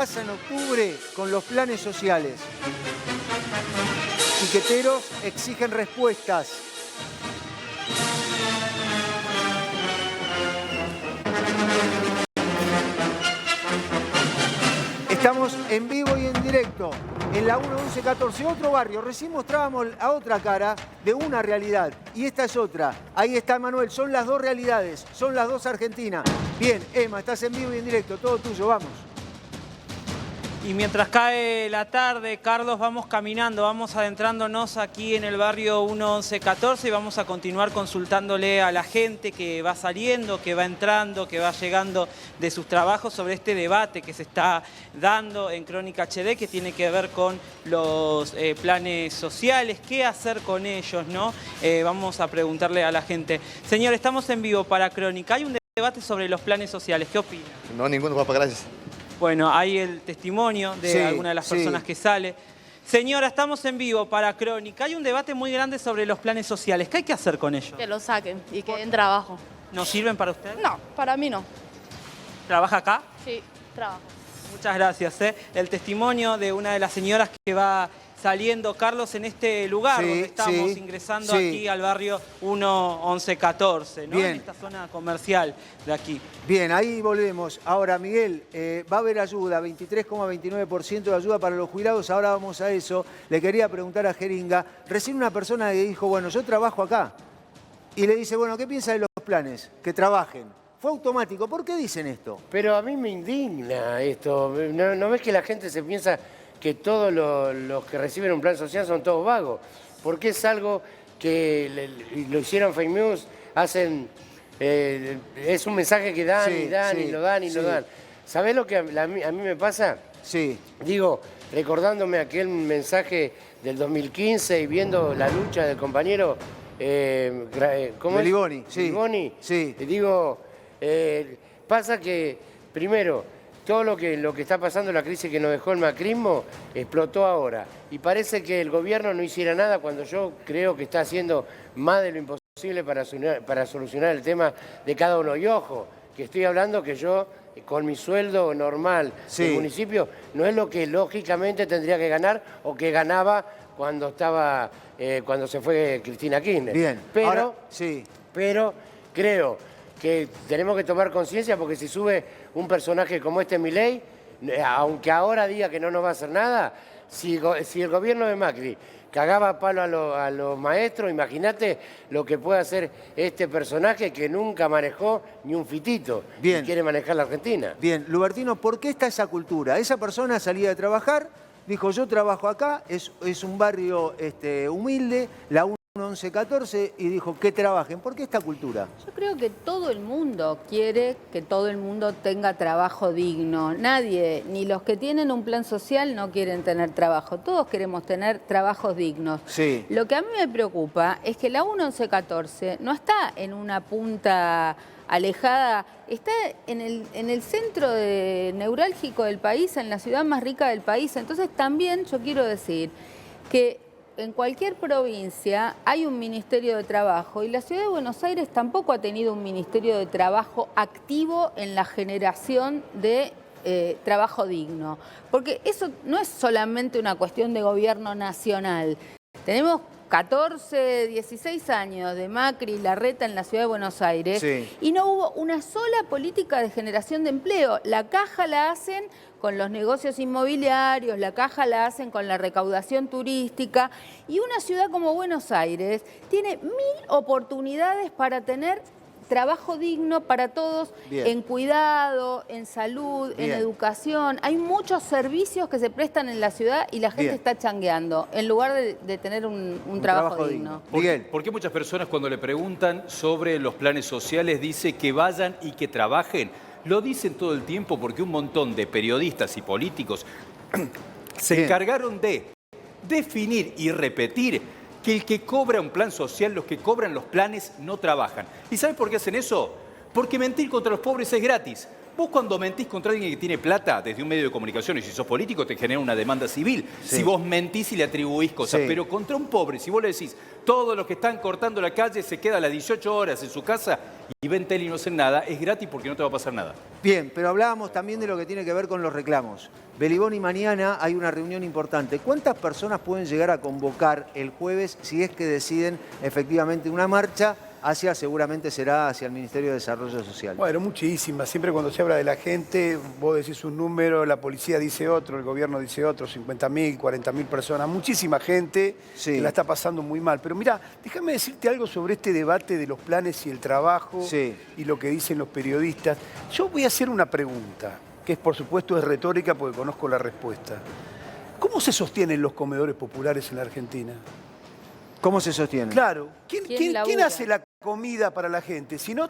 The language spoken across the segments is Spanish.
pasa en octubre con los planes sociales? Piqueteros exigen respuestas. Estamos en vivo y en directo en la 1114, otro barrio. Recién mostrábamos a otra cara de una realidad y esta es otra. Ahí está Manuel, son las dos realidades, son las dos Argentinas. Bien, Emma, estás en vivo y en directo, todo tuyo, vamos. Y mientras cae la tarde, Carlos, vamos caminando, vamos adentrándonos aquí en el barrio 1114 y vamos a continuar consultándole a la gente que va saliendo, que va entrando, que va llegando de sus trabajos sobre este debate que se está dando en Crónica HD, que tiene que ver con los planes sociales, qué hacer con ellos, ¿no? Vamos a preguntarle a la gente. Señor, estamos en vivo para Crónica. Hay un debate sobre los planes sociales, ¿qué opina? No, ninguno, papá, gracias. Bueno, hay el testimonio de alguna de las personas que sale. Señora, estamos en vivo para Crónica. Hay un debate muy grande sobre los planes sociales. ¿Qué hay que hacer con ellos? Que lo saquen y que den trabajo. ¿No sirven para usted? No, para mí no. ¿Trabaja acá? Sí, trabajo. Muchas gracias. El testimonio de una de las señoras que va saliendo, Carlos, en este lugar donde estamos ingresando aquí al barrio 1114, ¿no? En esta zona comercial de aquí. Bien, ahí volvemos. Ahora, Miguel, va a haber ayuda, 23,29% de ayuda para los jubilados. Ahora vamos a eso. Le quería preguntar a Jeringa. Recién una persona que dijo, bueno, yo trabajo acá. Y le dice, bueno, ¿qué piensa de los planes? Que trabajen. Fue automático. ¿Por qué dicen esto? Pero a mí me indigna esto. ¿No ves que la gente se piensa que todos los que reciben un plan social son todos vagos? Porque es algo que lo hicieron fake news, hacen... es un mensaje que dan y dan y lo dan y lo dan. ¿Sabés lo que a mí me pasa? Sí. Digo, recordándome aquel mensaje del 2015 y viendo la lucha del compañero... ¿cómo es? Beliboni, sí. Beliboni. Sí. Digo, pasa que, primero, todo lo que está pasando, la crisis que nos dejó el macrismo, explotó ahora. Y parece que el gobierno no hiciera nada cuando yo creo que está haciendo más de lo imposible para solucionar el tema de cada uno. Y ojo, que estoy hablando que yo, con mi sueldo normal del municipio, no es lo que lógicamente tendría que ganar o que ganaba cuando estaba, cuando se fue Cristina Kirchner. Bien. Pero, ahora, pero creo que tenemos que tomar conciencia porque si sube un personaje como este Milei, aunque ahora diga que no nos va a hacer nada, si el gobierno de Macri cagaba a palo a los maestros, imagínate lo que puede hacer este personaje que nunca manejó ni un fitito y quiere manejar la Argentina. Bien, Lubertino, ¿por qué está esa cultura? Esa persona salía de trabajar, dijo yo trabajo acá, es un barrio humilde, la 1114, y dijo que trabajen. ¿Por qué esta cultura? Yo creo que todo el mundo quiere que todo el mundo tenga trabajo digno. Nadie, ni los que tienen un plan social no quieren tener trabajo. Todos queremos tener trabajos dignos. Sí. Lo que a mí me preocupa es que la 1114 no está en una punta alejada, está en el centro neurálgico del país, en la ciudad más rica del país. Entonces también yo quiero decir que en cualquier provincia hay un Ministerio de Trabajo y la Ciudad de Buenos Aires tampoco ha tenido un Ministerio de Trabajo activo en la generación de trabajo digno. Porque eso no es solamente una cuestión de gobierno nacional. Tenemos 14, 16 años de Macri y Larreta en la Ciudad de Buenos Aires y no hubo una sola política de generación de empleo. La caja la hacen con los negocios inmobiliarios, la caja la hacen con la recaudación turística y una ciudad como Buenos Aires tiene 1000 oportunidades para tener trabajo digno para todos, en cuidado, en salud, en educación. Hay muchos servicios que se prestan en la ciudad y la gente está changueando, en lugar de tener un trabajo digno. Miguel. ¿Por qué muchas personas cuando le preguntan sobre los planes sociales dice que vayan y que trabajen? Lo dicen todo el tiempo porque un montón de periodistas y políticos se encargaron de definir y repetir que el que cobra un plan social, los que cobran los planes, no trabajan. ¿Y sabes por qué hacen eso? Porque mentir contra los pobres es gratis. Vos cuando mentís contra alguien que tiene plata desde un medio de comunicación y si sos político te genera una demanda civil. Sí. Si vos mentís y le atribuís cosas, Sí. pero contra un pobre, si vos le decís, todos los que están cortando la calle se quedan las 18 horas en su casa y ven tele y no hacen nada, es gratis porque no te va a pasar nada. Bien, pero hablábamos también de lo que tiene que ver con los reclamos. Beliboni, mañana hay una reunión importante. ¿Cuántas personas pueden llegar a convocar el jueves si es que deciden efectivamente una marcha seguramente será hacia el Ministerio de Desarrollo Social? Bueno, muchísimas. Siempre cuando se habla de la gente, vos decís un número, la policía dice otro, el gobierno dice otro, 50.000, 40.000 personas. Muchísima gente Sí. que la está pasando muy mal. Pero mira, déjame decirte algo sobre este debate de los planes y el trabajo Sí. y lo que dicen los periodistas. Yo voy a hacer una pregunta, que por supuesto es retórica porque conozco la respuesta. ¿Cómo se sostienen los comedores populares en la Argentina? ¿Cómo se sostiene? Claro, ¿Quién ¿quién labura? hace la comida para la gente? Si no,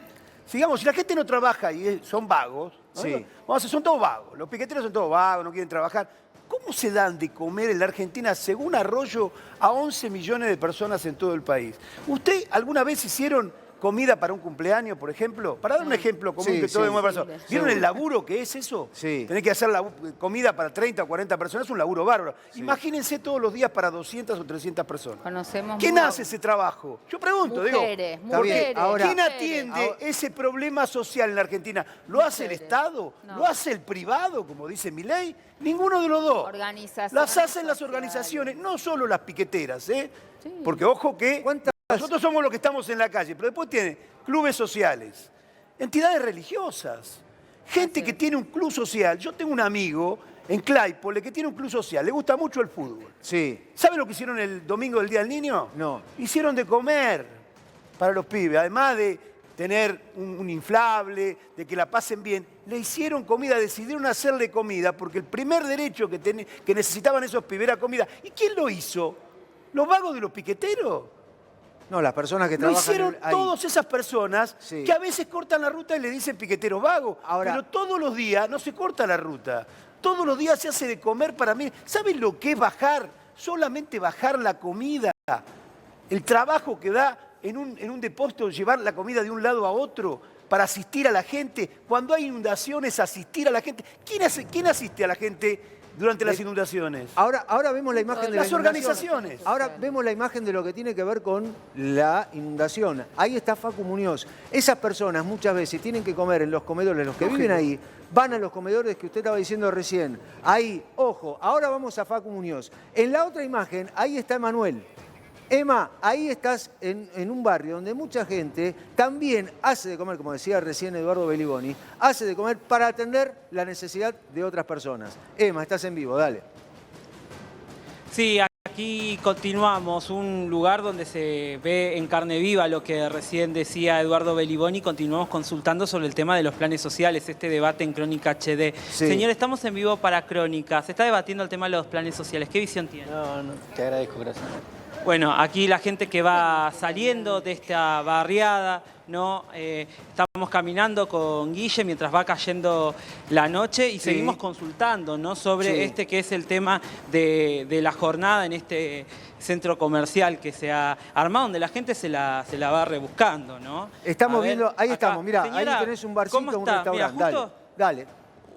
digamos, si la gente no trabaja y son vagos, ¿no? Sí. Vamos a decir, son todos vagos, los piqueteros son todos vagos, no quieren trabajar. ¿Cómo se dan de comer en la Argentina, según Arroyo, a 11 millones de personas en todo el país? ¿Usted alguna vez hicieron comida para un cumpleaños, por ejemplo? Para dar un ejemplo común Sí, que todo sí. el mundo pasó. ¿Vieron Seguro. el laburo que es eso? Sí. Tener que hacer comida para 30 o 40 personas es un laburo bárbaro. Imagínense todos los días para 200 o 300 personas. Conocemos ¿Quién muy- hace ese trabajo? Yo pregunto, Mujeres, digo, Está bien, mujeres. ahora- ¿quién mujeres. atiende ese problema social en la Argentina? ¿Lo hace el Mujeres. Estado? No. ¿Lo hace el privado, como dice Milei? Ninguno de los dos. Organizaciones Las hacen las sociales. organizaciones, no solo las piqueteras, ¿eh? Sí. Porque ojo que ¿Cuántas- nosotros somos los que estamos en la calle, pero después tiene clubes sociales, entidades religiosas, gente que tiene un club social. Yo tengo un amigo en Claypole que tiene un club social, le gusta mucho el fútbol. Sí. ¿Sabe lo que hicieron el domingo del Día del Niño? No. Hicieron de comer para los pibes, además de tener un inflable, de que la pasen bien, le hicieron comida, decidieron hacerle comida, porque el primer derecho que necesitaban esos pibes era comida. ¿Y quién lo hizo? ¿Los vagos de los piqueteros? No, las personas que Lo trabajan hicieron ahí. todas esas personas Sí. que a veces cortan la ruta y le dicen piqueteros vagos. Ahora- Pero todos los días no se corta la ruta. Todos los días se hace de comer para mí. ¿Saben lo que es bajar? Solamente bajar la comida. El trabajo que da en un depósito llevar la comida de un lado a otro para asistir a la gente. Cuando hay inundaciones, asistir a la gente. ¿Quién asiste a la gente durante las inundaciones? Ahora vemos la imagen de la Las inundación. organizaciones. Ahora vemos la imagen de lo que tiene que ver con la inundación. Ahí está Facu Muñoz. Esas personas muchas veces tienen que comer en los comedores, los que viven ahí, van a los comedores que usted estaba diciendo recién. Ahí, ojo, ahora vamos a Facu Muñoz. En la otra imagen, ahí está Emanuel. Emma, ahí estás en un barrio donde mucha gente también hace de comer, como decía recién Eduardo Beliboni, hace de comer para atender la necesidad de otras personas. Emma, estás en vivo, dale. Sí, aquí continuamos, un lugar donde se ve en carne viva lo que recién decía Eduardo Beliboni. Continuamos consultando sobre el tema de los planes sociales, este debate en Crónica HD. Sí. Señor, estamos en vivo para Crónica. Se está debatiendo el tema de los planes sociales. ¿Qué visión tiene? No, te agradezco, gracias. Bueno, aquí la gente que va saliendo de esta barriada, ¿no? Estamos caminando con Guille mientras va cayendo la noche y seguimos consultando, ¿no? Sobre Sí. este que es el tema de la jornada en este centro comercial que se ha armado, donde la gente se la va rebuscando, ¿no? Estamos A ver, viendo, ahí acá. estamos, mirá, Señora, ahí tenés un barcito, ¿cómo un está? Mira, restaurante. justo Dale.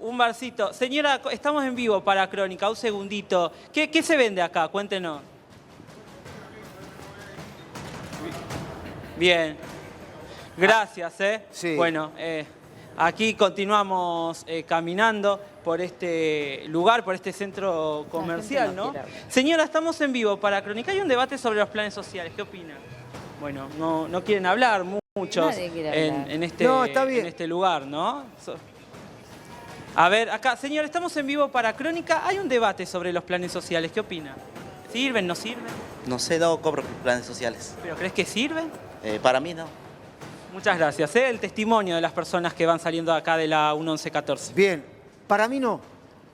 un barcito. Señora, estamos en vivo para Crónica, un segundito. ¿Qué se vende acá? Cuéntenos. Bien, gracias. Sí. Bueno, aquí continuamos caminando por este lugar, por este centro comercial, ¿no? Señora, estamos en vivo para Crónica. Hay un debate sobre los planes sociales. ¿Qué opina? Bueno, no quieren hablar muchos Nadie quiere hablar. No, está bien. en este lugar, ¿no? A ver, acá, señor, estamos en vivo para Crónica. Hay un debate sobre los planes sociales. ¿Qué opina? ¿Sirven, no sirven? No sé, no cobro planes sociales. ¿Pero crees que sirven? Para mí no. Muchas gracias. El testimonio de las personas que van saliendo acá de la 1114. Bien, para mí no.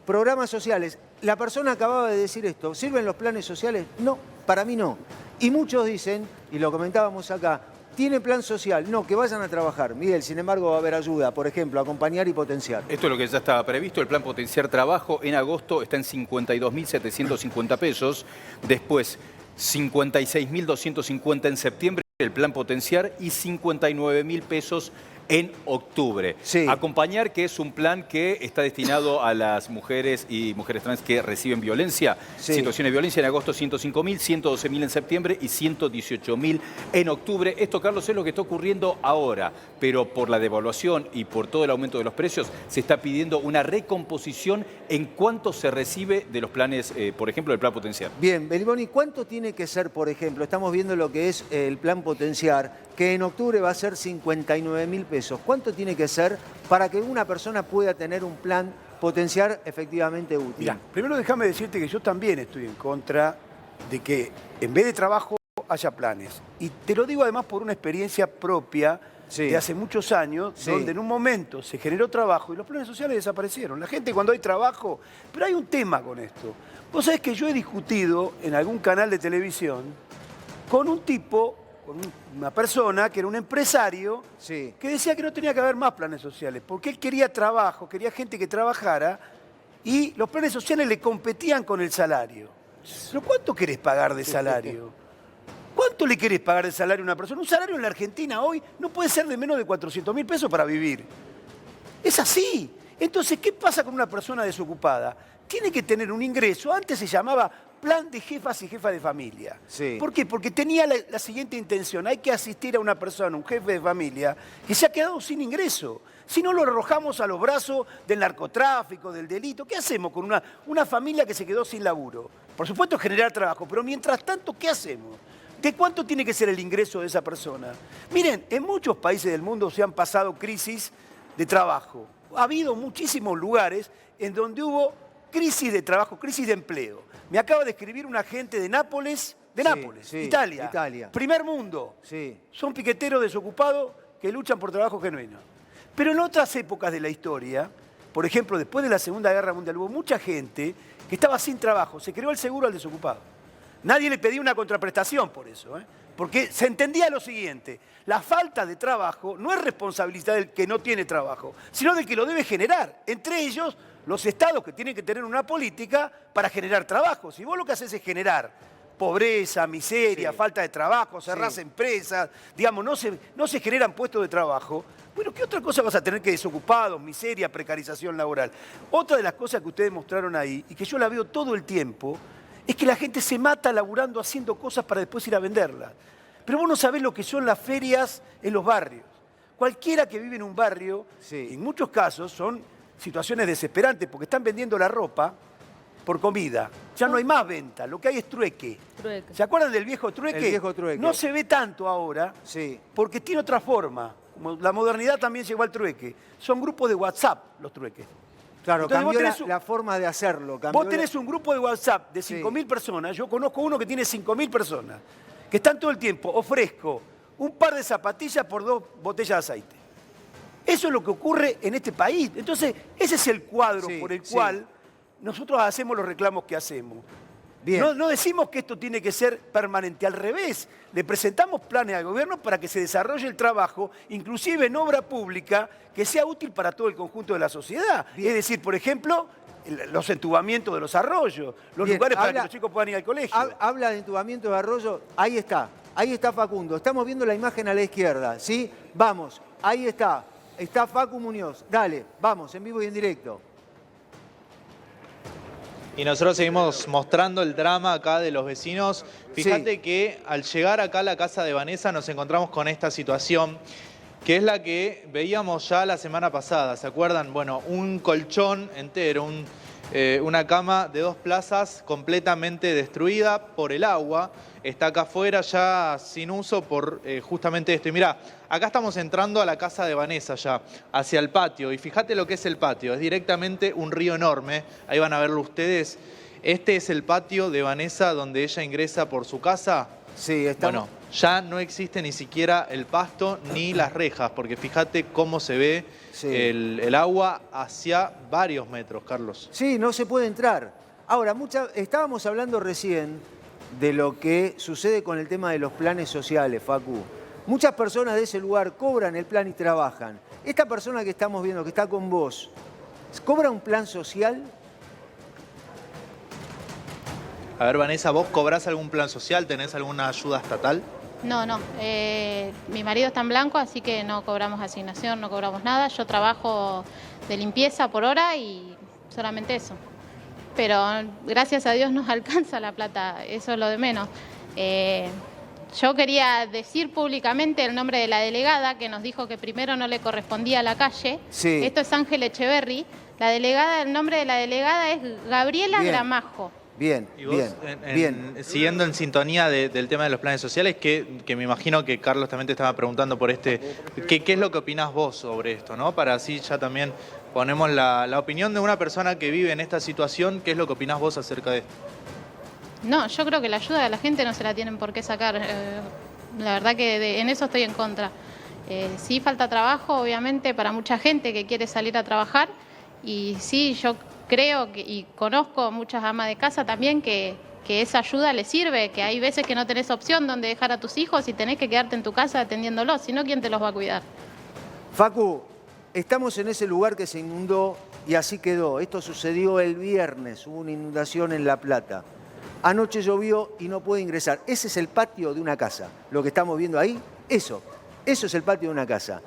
Programas sociales. La persona acababa de decir esto. ¿Sirven los planes sociales? No, para mí no. Y muchos dicen, y lo comentábamos acá, ¿tiene plan social? No, que vayan a trabajar. Miguel, sin embargo, va a haber ayuda, por ejemplo, acompañar y potenciar. Esto es lo que ya estaba previsto. El plan Potenciar Trabajo en agosto está en 52.750 pesos. Después, 56.250 en septiembre, el plan Potenciar, y 59.000 pesos en octubre. Sí. Acompañar, que es un plan que está destinado a las mujeres y mujeres trans que reciben violencia. Sí. Situaciones de violencia en agosto 105.000, 112.000 en septiembre y 118.000 en octubre. Esto, Carlos, es lo que está ocurriendo ahora, pero por la devaluación y por todo el aumento de los precios se está pidiendo una recomposición en cuánto se recibe de los planes, por ejemplo, del plan Potenciar. Bien, Beliboni, ¿cuánto tiene que ser, por ejemplo? Estamos viendo lo que es el plan Potenciar, que en octubre va a ser 59.000 pesos. ¿Cuánto tiene que ser para que una persona pueda tener un plan Potenciar efectivamente útil? Mirá, primero déjame decirte que yo también estoy en contra de que en vez de trabajo haya planes. Y te lo digo además por una experiencia propia de hace muchos años, donde en un momento se generó trabajo y los planes sociales desaparecieron. La gente cuando hay trabajo... Pero hay un tema con esto. Vos sabés que yo he discutido en algún canal de televisión con un tipo, con una persona que era un empresario, que decía que no tenía que haber más planes sociales, porque él quería trabajo, quería gente que trabajara, y los planes sociales le competían con el salario. ¿Pero cuánto querés pagar de salario? ¿Cuánto le querés pagar de salario a una persona? Un salario en la Argentina hoy no puede ser de menos de 400.000 pesos para vivir. Es así. Entonces, ¿qué pasa con una persona desocupada? Tiene que tener un ingreso. Antes se llamaba plan de jefas y jefas de familia. ¿Por qué? Porque tenía la siguiente intención. Hay que asistir a una persona, un jefe de familia, que se ha quedado sin ingreso. Si no, lo arrojamos a los brazos del narcotráfico, del delito. ¿Qué hacemos con una familia que se quedó sin laburo? Por supuesto, generar trabajo, pero mientras tanto, ¿qué hacemos? ¿De cuánto tiene que ser el ingreso de esa persona? Miren, en muchos países del mundo se han pasado crisis de trabajo. Ha habido muchísimos lugares en donde hubo crisis de trabajo, crisis de empleo. Me acaba de escribir un agente de Nápoles, Italia. Primer mundo. Son piqueteros desocupados que luchan por trabajo genuino. Pero en otras épocas de la historia, por ejemplo, después de la Segunda Guerra Mundial, hubo mucha gente que estaba sin trabajo. Se creó el seguro al desocupado. Nadie le pedía una contraprestación por eso, porque se entendía lo siguiente: la falta de trabajo no es responsabilidad del que no tiene trabajo, sino del que lo debe generar. Entre ellos, los estados que tienen que tener una política para generar trabajo. Si vos lo que haces es generar pobreza, miseria, falta de trabajo, cerrás empresas, digamos, no se generan puestos de trabajo, bueno, ¿qué otra cosa vas a tener que desocupados, miseria, precarización laboral? Otra de las cosas que ustedes mostraron ahí, y que yo la veo todo el tiempo, es que la gente se mata laburando, haciendo cosas para después ir a venderlas. Pero vos no sabés lo que son las ferias en los barrios. Cualquiera que vive en un barrio, en muchos casos son situaciones desesperantes, porque están vendiendo la ropa por comida. Ya no hay más venta, lo que hay es trueque. ¿Se acuerdan del viejo trueque? El viejo trueque. No se ve tanto ahora, porque tiene otra forma. Como la modernidad también llegó al trueque. Son grupos de WhatsApp los trueques. Claro, entonces cambió la forma de hacerlo. Vos tenés un grupo de WhatsApp de 5.000 personas. Yo conozco uno que tiene 5.000 personas, que están todo el tiempo: ofrezco un par de zapatillas por 2 botellas de aceite. Eso es lo que ocurre en este país. Entonces, ese es el cuadro por el cual nosotros hacemos los reclamos que hacemos. No decimos que esto tiene que ser permanente, al revés. Le presentamos planes al gobierno para que se desarrolle el trabajo, inclusive en obra pública, que sea útil para todo el conjunto de la sociedad. Es decir, por ejemplo, los entubamientos de los arroyos, los lugares para que los chicos puedan ir al colegio. Habla de entubamiento de arroyo, ahí está Facundo. Estamos viendo la imagen a la izquierda, ¿sí? Vamos, ahí está Facu Muñoz. Dale, vamos, en vivo y en directo. Y nosotros seguimos mostrando el drama acá de los vecinos. Fíjate que al llegar acá a la casa de Vanessa nos encontramos con esta situación, que es la que veíamos ya la semana pasada. ¿Se acuerdan? Bueno, un colchón entero, una cama de 2 plazas completamente destruida por el agua. Está acá afuera ya sin uso por justamente esto. Y mirá, acá estamos entrando a la casa de Vanessa ya, hacia el patio. Y fíjate lo que es el patio, es directamente un río enorme. Ahí van a verlo ustedes. Este es el patio de Vanessa donde ella ingresa por su casa. Sí, está. Bueno, ya no existe ni siquiera el pasto ni las rejas, porque fíjate cómo se ve el agua hacia varios metros, Carlos. Sí, no se puede entrar. Ahora, estábamos hablando recién de lo que sucede con el tema de los planes sociales, Facu. Muchas personas de ese lugar cobran el plan y trabajan. Esta persona que estamos viendo, que está con vos, ¿cobra un plan social? A ver, Vanessa, ¿vos cobrás algún plan social? ¿Tenés alguna ayuda estatal? No, no. Mi marido está en blanco, así que no cobramos asignación, no cobramos nada. Yo trabajo de limpieza por hora y solamente eso. Pero gracias a Dios nos alcanza la plata, eso es lo de menos. Yo quería decir públicamente el nombre de la delegada que nos dijo que primero no le correspondía a la calle. Sí. Esto es Ángel Echeverry. La delegada, el nombre de la delegada es Gabriela Bien. Gramajo. Bien, Y vos, bien. siguiendo en sintonía del tema de los planes sociales, que me imagino que Carlos también te estaba preguntando por ¿qué es lo que opinás vos sobre esto, ¿no? Para así ya también ponemos la opinión de una persona que vive en esta situación, ¿qué es lo que opinás vos acerca de esto? No, yo creo que la ayuda de la gente no se la tienen por qué sacar. La verdad que en eso estoy en contra. Sí falta trabajo, obviamente, para mucha gente que quiere salir a trabajar. Y sí, yo creo y conozco muchas amas de casa también que esa ayuda les sirve, que hay veces que no tenés opción donde dejar a tus hijos y tenés que quedarte en tu casa atendiéndolos, si no, ¿quién te los va a cuidar? Facu, estamos en ese lugar que se inundó y así quedó. Esto sucedió el viernes, hubo una inundación en La Plata. Anoche llovió y no puede ingresar. Ese es el patio de una casa. Lo que estamos viendo ahí, eso es el patio de una casa.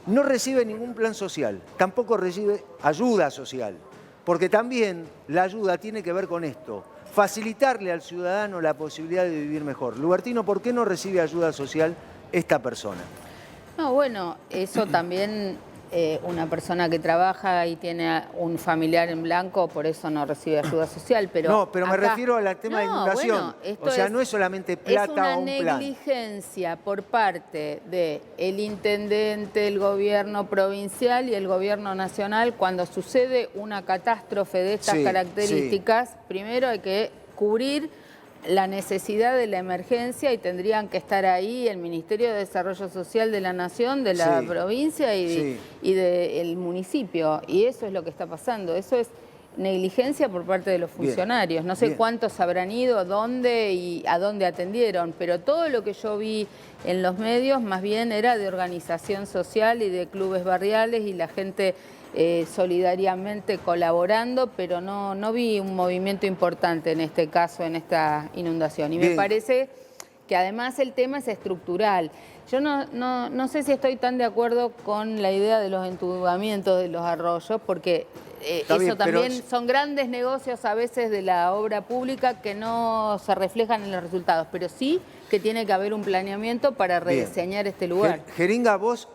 No recibe ningún plan social, tampoco recibe ayuda social, porque también la ayuda tiene que ver con esto, facilitarle al ciudadano la posibilidad de vivir mejor. Lubertino, ¿por qué no recibe ayuda social esta persona? No, bueno, eso también una persona que trabaja y tiene un familiar en blanco, por eso no recibe ayuda social. Pero no, pero me acá, refiero al tema de inundación. Bueno, esto o sea, no es solamente plata o un Es plan. una negligencia por parte del intendente, el gobierno provincial y el gobierno nacional cuando sucede una catástrofe de estas características. Primero hay que cubrir la necesidad de la emergencia y tendrían que estar ahí el Ministerio de Desarrollo Social de la Nación, de la provincia y del municipio. Y eso es lo que está pasando. Eso es negligencia por parte de los funcionarios. No sé cuántos habrán ido, dónde y a dónde atendieron, pero todo lo que yo vi en los medios más bien era de organización social y de clubes barriales y la gente solidariamente colaborando, pero no vi un movimiento importante en este caso, en esta inundación. Y me parece que además el tema es estructural. Yo no sé si estoy tan de acuerdo con la idea de los entubamientos de los arroyos, porque eso también son grandes negocios a veces de la obra pública que no se reflejan en los resultados, pero sí que tiene que haber un planeamiento para rediseñar este lugar. Jeringa, vos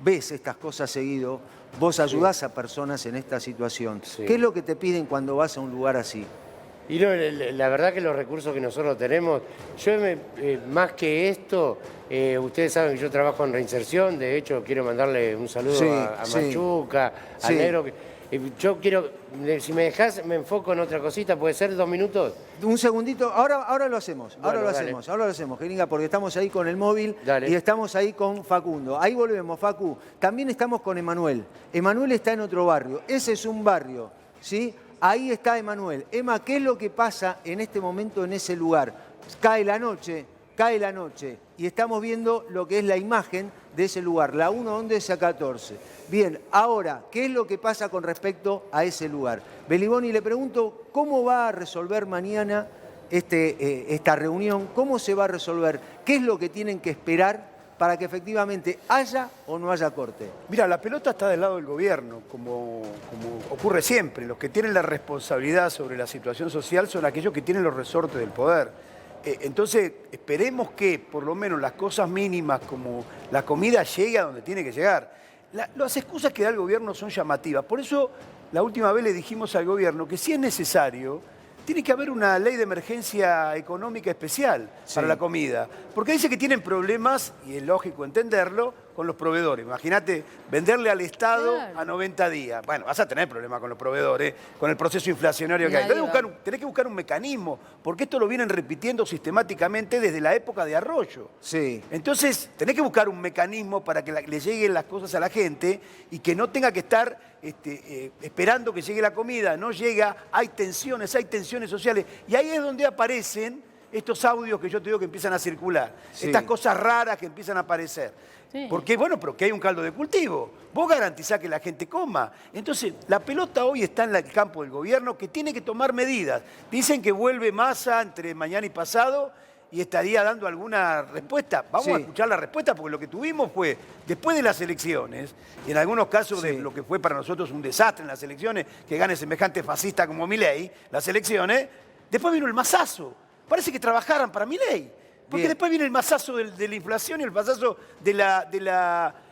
ves estas cosas seguido. Vos ayudás a personas en esta situación. ¿Qué es lo que te piden cuando vas a un lugar así? Y no, la verdad que los recursos que nosotros tenemos, yo más que esto, ustedes saben que yo trabajo en reinserción, de hecho quiero mandarle un saludo a Machuca, a Negro. Yo quiero, si me dejás, me enfoco en otra cosita, ¿puede ser 2 minutos? Un segundito, ahora lo hacemos, Bueno, ahora lo hacemos, Jeringa, porque estamos ahí con el móvil Dale. y estamos ahí con Facundo. Ahí volvemos, Facu. También estamos con Emanuel. Emanuel está en otro barrio, ese es un barrio, ¿sí? Ahí está Emanuel. Emma, ¿qué es lo que pasa en este momento en ese lugar? Cae la noche y estamos viendo lo que es la imagen de ese lugar, la 1-11-14. Bien, ahora, ¿qué es lo que pasa con respecto a ese lugar? Beliboni, le pregunto, ¿cómo va a resolver mañana esta reunión? ¿Cómo se va a resolver? ¿Qué es lo que tienen que esperar para que efectivamente haya o no haya corte? Mira, la pelota está del lado del gobierno, como ocurre siempre. Los que tienen la responsabilidad sobre la situación social son aquellos que tienen los resortes del poder. Entonces, esperemos que por lo menos las cosas mínimas como la comida llegue a donde tiene que llegar. Las excusas que da el gobierno son llamativas. Por eso, la última vez le dijimos al gobierno que si es necesario, tiene que haber una ley de emergencia económica especial para la comida. Porque dice que tienen problemas, y es lógico entenderlo, con los proveedores. Imagínate venderle al Estado a 90 días. Bueno, vas a tener problemas con los proveedores, con el proceso inflacionario que hay. Tenés que buscar un mecanismo, porque esto lo vienen repitiendo sistemáticamente desde la época de Arroyo. Entonces, tenés que buscar un mecanismo para que le lleguen las cosas a la gente y que no tenga que estar esperando que llegue la comida. No llega, hay tensiones sociales. Y ahí es donde aparecen estos audios que yo te digo que empiezan a circular. Estas cosas raras que empiezan a aparecer. Porque, bueno, pero que hay un caldo de cultivo. Vos garantizás que la gente coma. Entonces, la pelota hoy está en el campo del gobierno que tiene que tomar medidas. Dicen que vuelve Massa entre mañana y pasado y estaría dando alguna respuesta. Vamos a escuchar la respuesta, porque lo que tuvimos fue, después de las elecciones, y en algunos casos de lo que fue para nosotros un desastre en las elecciones, que gane semejante fascista como Milei, las elecciones, después vino el masazo. Parece que trabajaran para Milei. Porque después viene el masazo de la inflación y el masazo de la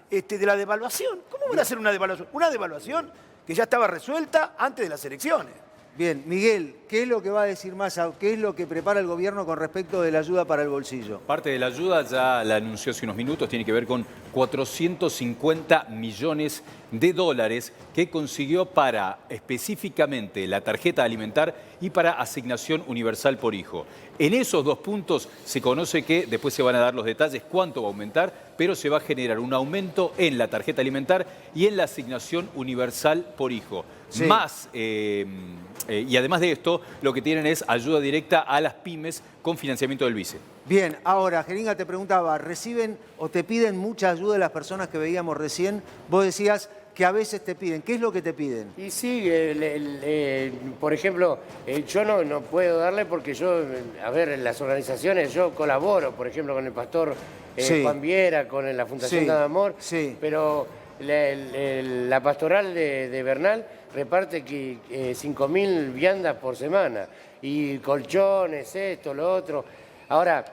devaluación. ¿Cómo van a hacer una devaluación? Una devaluación que ya estaba resuelta antes de las elecciones. Bien, Miguel, ¿qué es lo que va a decir Massa? ¿Qué es lo que prepara el gobierno con respecto de la ayuda para el bolsillo? Parte de la ayuda ya la anunció hace unos minutos, tiene que ver con 450 millones de dólares que consiguió para específicamente la tarjeta alimentar y para asignación universal por hijo. En esos dos puntos se conoce que después se van a dar los detalles cuánto va a aumentar, pero se va a generar un aumento en la tarjeta alimentar y en la asignación universal por hijo. Sí. Más, y además de esto, lo que tienen es ayuda directa a las pymes con financiamiento del BICE. Bien, ahora, Jeringa te preguntaba, ¿reciben o te piden mucha ayuda de las personas que veíamos recién? Vos decías que a veces te piden. ¿Qué es lo que te piden? Y sí, por ejemplo, yo no puedo darle porque yo, a ver, en las organizaciones yo colaboro, por ejemplo, con el pastor Juan Viera, con la Fundación Dada Amor, pero la pastoral de Bernal reparte 5.000 viandas por semana, y colchones, esto, lo otro. Ahora,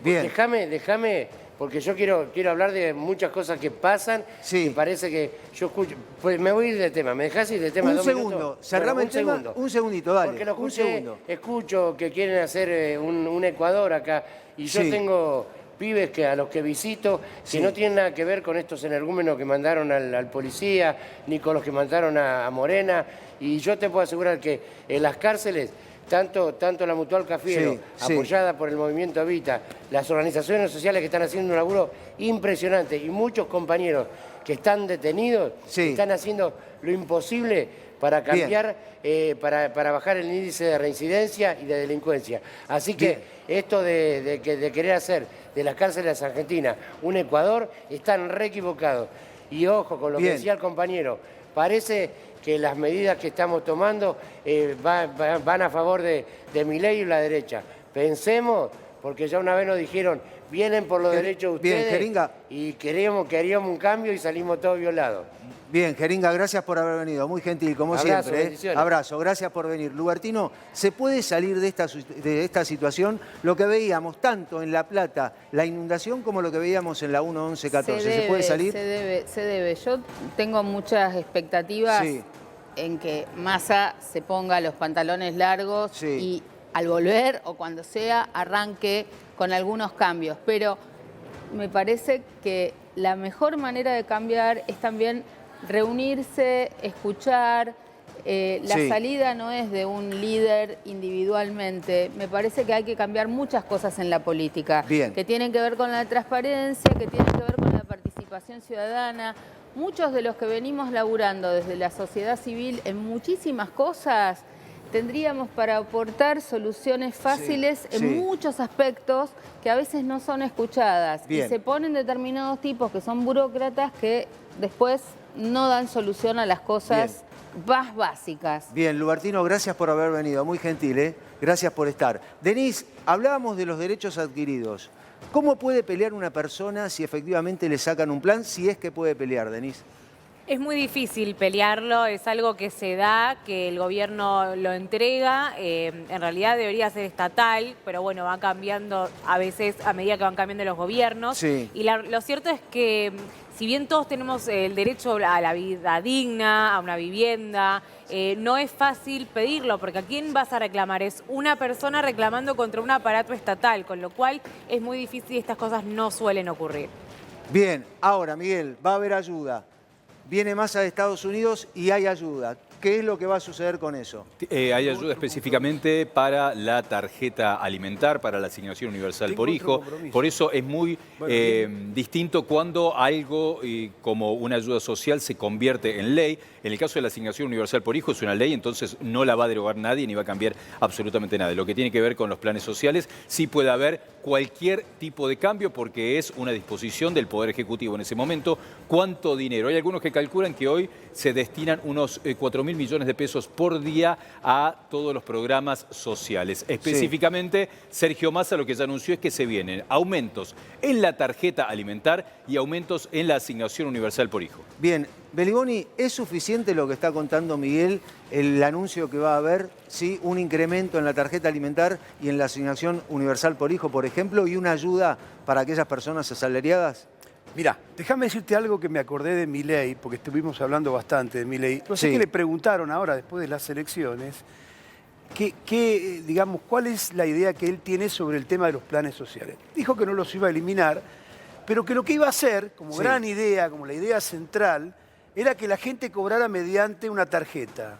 déjame, porque yo quiero hablar de muchas cosas que pasan, y parece que yo escucho. Pues me voy a ir de tema, ¿me dejás ir de tema? Un segundo, cerrame el tema, un segundito, dale. Porque lo escucho que quieren hacer un Ecuador acá, y yo tengo pibes a los que visito, que no tienen nada que ver con estos energúmenos que mandaron al policía, ni con los que mandaron a Morena, y yo te puedo asegurar que en las cárceles, tanto la Mutual Cafiero, apoyada por el Movimiento Evita, las organizaciones sociales que están haciendo un laburo impresionante, y muchos compañeros que están detenidos, están haciendo lo imposible para cambiar, para bajar el índice de reincidencia y de delincuencia. Así que esto de querer hacer de las cárceles argentinas un Ecuador, están re equivocados. Y ojo con lo que decía el compañero, parece que las medidas que estamos tomando van a favor de Milei y la derecha. Pensemos, porque ya una vez nos dijeron, vienen por los derechos de ustedes, Jeringa, y queríamos un cambio y salimos todos violados. Bien, Jeringa, gracias por haber venido. Muy gentil, como siempre. Abrazo, gracias por venir. Lubertino, ¿se puede salir de esta situación? Lo que veíamos tanto en La Plata, la inundación, como lo que veíamos en la 1114. ¿Se puede salir? Se debe. Yo tengo muchas expectativas en que Massa se ponga los pantalones largos y al volver o cuando sea arranque con algunos cambios. Pero me parece que la mejor manera de cambiar es también reunirse, escuchar. La salida no es de un líder individualmente. Me parece que hay que cambiar muchas cosas en la política, que tienen que ver con la transparencia, que tienen que ver con la participación ciudadana. Muchos de los que venimos laburando desde la sociedad civil en muchísimas cosas tendríamos para aportar soluciones fáciles en muchos aspectos que a veces no son escuchadas. Y se ponen determinados tipos que son burócratas que después no dan solución a las cosas más básicas. Bien, Lubertino, gracias por haber venido, muy gentil, gracias por estar. Denise, hablábamos de los derechos adquiridos. ¿Cómo puede pelear una persona si efectivamente le sacan un plan, si es que puede pelear, Denise? Es muy difícil pelearlo, es algo que se da, que el gobierno lo entrega, en realidad debería ser estatal, pero bueno, va cambiando a veces a medida que van cambiando los gobiernos. Y lo cierto es que si bien todos tenemos el derecho a la vida digna, a una vivienda, no es fácil pedirlo, porque ¿a quién vas a reclamar? Es una persona reclamando contra un aparato estatal, con lo cual es muy difícil y estas cosas no suelen ocurrir. Bien, ahora, Miguel, va a haber ayuda. Viene Massa de Estados Unidos y hay ayuda. ¿Qué es lo que va a suceder con eso? Hay ayuda específicamente para la tarjeta alimentar, para la asignación universal por hijo. Por eso es muy distinto cuando algo como una ayuda social se convierte en ley. En el caso de la asignación universal por hijo es una ley, entonces no la va a derogar nadie ni va a cambiar absolutamente nada. Lo que tiene que ver con los planes sociales, sí puede haber cualquier tipo de cambio porque es una disposición del Poder Ejecutivo en ese momento. ¿Cuánto dinero? Hay algunos que calculan que hoy se destinan unos 4.000 4.000 millones de pesos por día a todos los programas sociales. Específicamente, Sergio Massa lo que ya anunció es que se vienen aumentos en la tarjeta alimentar y aumentos en la asignación universal por hijo. Bien, Beliboni, ¿es suficiente lo que está contando Miguel, el anuncio que va a haber, sí, un incremento en la tarjeta alimentar y en la asignación universal por hijo, por ejemplo, y una ayuda para aquellas personas asalariadas? Mirá, déjame decirte algo que me acordé de Milei, porque estuvimos hablando bastante de Milei. No sé Sí. qué le preguntaron ahora, después de las elecciones, digamos, cuál es la idea que él tiene sobre el tema de los planes sociales. Dijo que no los iba a eliminar, pero que lo que iba a hacer, como gran idea, como la idea central, era que la gente cobrara mediante una tarjeta.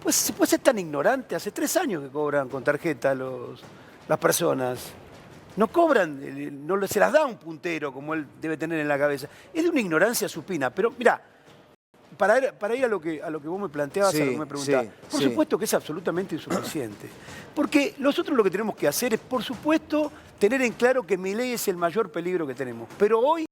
Pues se puede ser tan ignorante, hace 3 años que cobran con tarjeta las personas. No cobran, se las da un puntero como él debe tener en la cabeza. Es de una ignorancia supina, pero mirá, para ir a lo que vos me planteabas, a lo que me preguntabas, por supuesto que es absolutamente insuficiente. Porque nosotros lo que tenemos que hacer es, por supuesto, tener en claro que Milei es el mayor peligro que tenemos. Pero hoy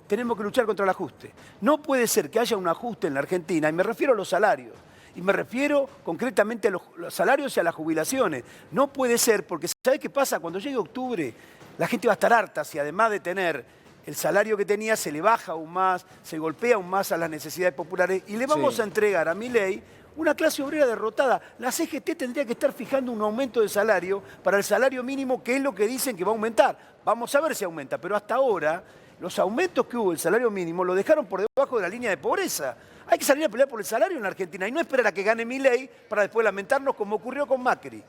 tenemos que luchar contra el ajuste. No puede ser que haya un ajuste en la Argentina, y me refiero a los salarios, y me refiero concretamente a los salarios y a las jubilaciones. No puede ser, porque ¿sabés qué pasa? Cuando llegue octubre, la gente va a estar harta si además de tener el salario que tenía, se le baja aún más, se golpea aún más a las necesidades populares, y le vamos a entregar a Milei una clase obrera derrotada. La CGT tendría que estar fijando un aumento de salario para el salario mínimo, que es lo que dicen que va a aumentar. Vamos a ver si aumenta, pero hasta ahora los aumentos que hubo del salario mínimo lo dejaron por debajo de la línea de pobreza. Hay que salir a pelear por el salario en Argentina y no esperar a que gane Milei para después lamentarnos como ocurrió con Macri.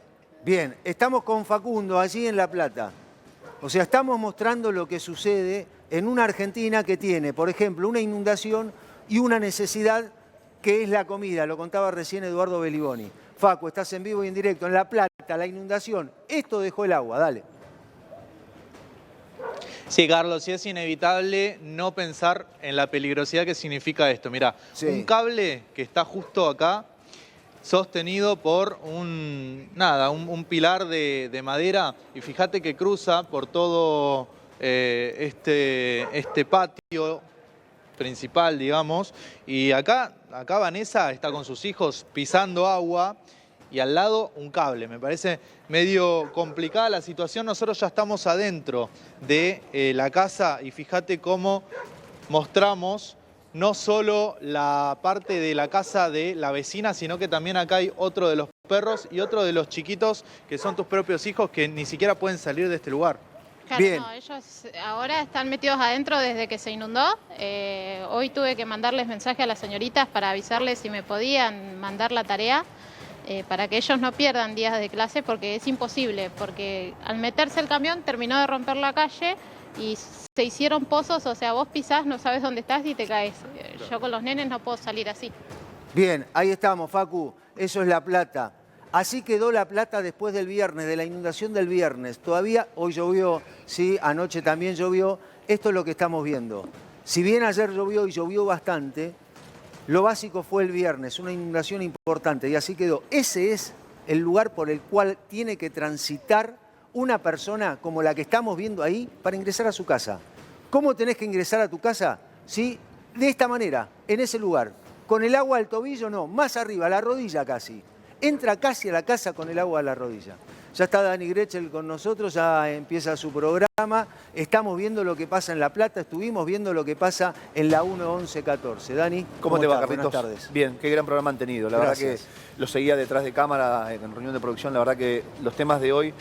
Bien, estamos con Facundo allí en La Plata. O sea, estamos mostrando lo que sucede en una Argentina que tiene, por ejemplo, una inundación y una necesidad que es la comida. Lo contaba recién Eduardo Beliboni. Facu, estás en vivo y en directo. En La Plata, la inundación. Esto dejó el agua, dale. Sí, Carlos, y es inevitable no pensar en la peligrosidad que significa esto. Mirá, un cable que está justo acá, sostenido por un pilar de madera, y fíjate que cruza por todo este patio principal, digamos, y acá Vanessa está con sus hijos pisando agua, y al lado un cable. Me parece medio complicada la situación. Nosotros ya estamos adentro de la casa y fíjate cómo mostramos no solo la parte de la casa de la vecina, sino que también acá hay otro de los perros y otro de los chiquitos que son tus propios hijos que ni siquiera pueden salir de este lugar. Claro, no, ellos ahora están metidos adentro desde que se inundó. Hoy tuve que mandarles mensaje a las señoritas para avisarles si me podían mandar la tarea. Para que ellos no pierdan días de clase, porque es imposible, porque al meterse el camión terminó de romper la calle y se hicieron pozos, o sea, vos pisás, no sabes dónde estás y te caes. Yo con los nenes no puedo salir así. Bien, ahí estamos, Facu, eso es La Plata. Así quedó La Plata después del viernes, de la inundación del viernes. Todavía hoy llovió, sí, anoche también llovió. Esto es lo que estamos viendo. Si bien ayer llovió y llovió bastante, lo básico fue el viernes, una inundación importante, y así quedó. Ese es el lugar por el cual tiene que transitar una persona como la que estamos viendo ahí para ingresar a su casa. ¿Cómo tenés que ingresar a tu casa? ¿Sí? De esta manera, en ese lugar. Con el agua al tobillo, no, más arriba, a la rodilla casi. Entra casi a la casa con el agua a la rodilla. Ya está Dani Grechel con nosotros, ya empieza su programa. Estamos viendo lo que pasa en La Plata, estuvimos viendo lo que pasa en la 1-11-14. Dani, ¿cómo te va, estás? Carlitos? Buenas tardes. Bien, qué gran programa han tenido. La Gracias. verdad que lo seguía detrás de cámara en reunión de producción. La verdad que los temas de hoy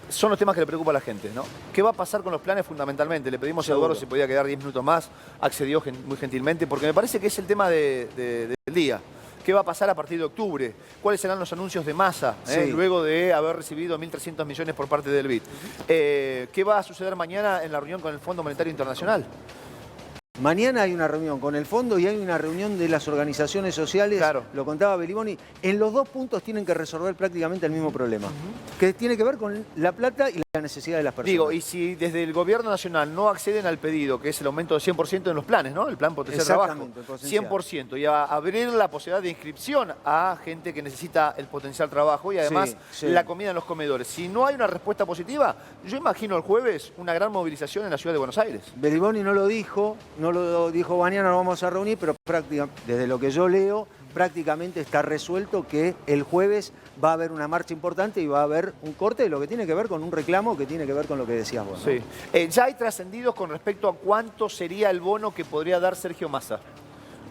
son los temas que le preocupa a la gente, ¿no? ¿Qué va a pasar con los planes fundamentalmente? Le pedimos a Eduardo si podía quedar 10 minutos más, accedió muy gentilmente, porque me parece que es el tema del día. ¿Qué va a pasar a partir de octubre? ¿Cuáles serán los anuncios de Massa luego de haber recibido 1.300 millones por parte del BID? ¿Qué va a suceder mañana en la reunión con el Fondo Monetario Internacional? Mañana hay una reunión con el fondo y hay una reunión de las organizaciones sociales, lo contaba Beliboni. En los dos puntos tienen que resolver prácticamente el mismo problema, que tiene que ver con La Plata y la necesidad de las personas. Digo, y si desde el gobierno nacional no acceden al pedido, que es el aumento del 100% en los planes, ¿no? El plan potencial trabajo, 100%, y a abrir la posibilidad de inscripción a gente que necesita el potencial trabajo y además la comida en los comedores. Si no hay una respuesta positiva, yo imagino el jueves una gran movilización en la ciudad de Buenos Aires. Beliboni no lo dijo, no lo dijo mañana, nos vamos a reunir, pero prácticamente, desde lo que yo leo, prácticamente está resuelto que el jueves va a haber una marcha importante y va a haber un corte de lo que tiene que ver con un reclamo que tiene que ver con lo que decías vos, ¿no? Sí. Ya hay trascendidos con respecto a cuánto sería el bono que podría dar Sergio Massa.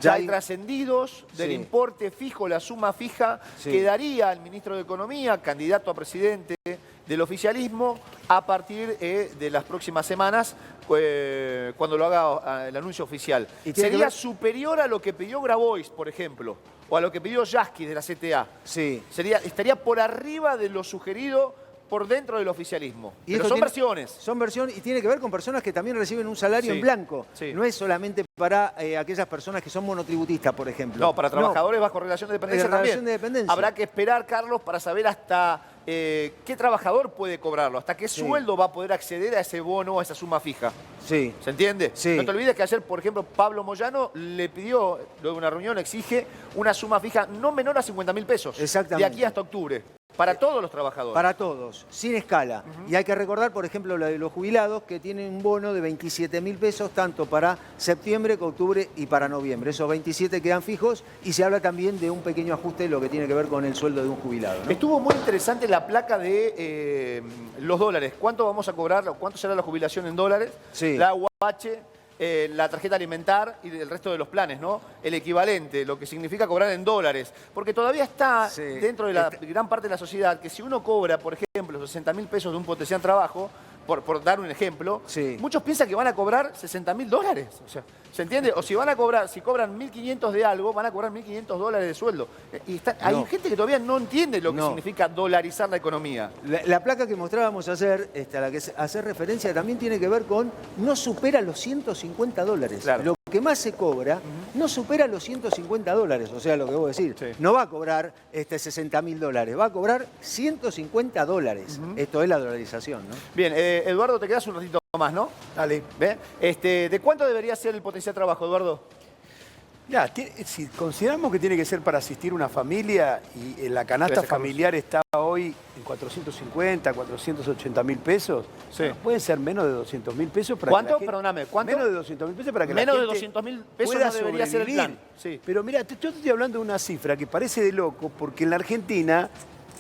Ya hay trascendidos del importe fijo, la suma fija que daría al ministro de Economía, candidato a presidente del oficialismo, a partir de las próximas semanas, cuando lo haga el anuncio oficial. Sería superior a lo que pidió Grabois, por ejemplo, o a lo que pidió Yasky de la CTA. Sí. Estaría por arriba de lo sugerido por dentro del oficialismo. Y pero son versiones. Son versiones y tiene que ver con personas que también reciben un salario en blanco. Sí. No es solamente para aquellas personas que son monotributistas, por ejemplo. No, para trabajadores bajo relación de dependencia también. De dependencia. Habrá que esperar, Carlos, para saber hasta qué trabajador puede cobrarlo, hasta qué sueldo va a poder acceder a ese bono, a esa suma fija. Sí. ¿Se entiende? Sí. No te olvides que ayer, por ejemplo, Pablo Moyano le pidió, luego de una reunión, exige una suma fija no menor a 50.000 pesos. Exactamente. De aquí hasta octubre. Para todos los trabajadores. Para todos, sin escala. Y hay que recordar, por ejemplo, lo de los jubilados, que tienen un bono de 27.000 pesos, tanto para septiembre, octubre y para noviembre. Esos 27 quedan fijos y se habla también de un pequeño ajuste, lo que tiene que ver con el sueldo de un jubilado, ¿no? Estuvo muy interesante la placa de los dólares. ¿Cuánto vamos a cobrar? ¿Cuánto será la jubilación en dólares? Sí. La UH, la tarjeta alimentar y el resto de los planes, ¿no? El equivalente, lo que significa cobrar en dólares. Porque todavía está dentro de la gran parte de la sociedad que si uno cobra, por ejemplo, 60.000 pesos de un potencial trabajo, por dar un ejemplo, muchos piensan que van a cobrar 60.000 dólares. O sea, ¿se entiende? O si van a cobrar, si cobran 1.500 de algo, van a cobrar 1.500 dólares de sueldo. Y hay gente que todavía no entiende lo que significa dolarizar la economía. La placa que mostrábamos ayer, a la que hace referencia, también tiene que ver con no supera los 150 dólares. Claro. Lo que más se cobra no supera los 150 dólares. O sea, lo que vos decís. No va a cobrar 60.000 dólares, va a cobrar 150 dólares. Esto es la dolarización, ¿no? Bien, Eduardo, te quedas un ratito más, ¿no? Dale. ¿Ve? ¿De cuánto debería ser el potencial trabajo, Eduardo? Ya, si consideramos que tiene que ser para asistir una familia y la canasta familiar está hoy en 450, 480.000 pesos, bueno, pueden ser menos de 200.000 pesos para ¿Cuánto? que la gente, Perdóname, ¿cuánto? Menos de 200.000 pesos para que menos la de gente 200.000 pesos pueda no debería ser el plan. Sí. Pero mira, yo te estoy hablando de una cifra que parece de loco, porque en la Argentina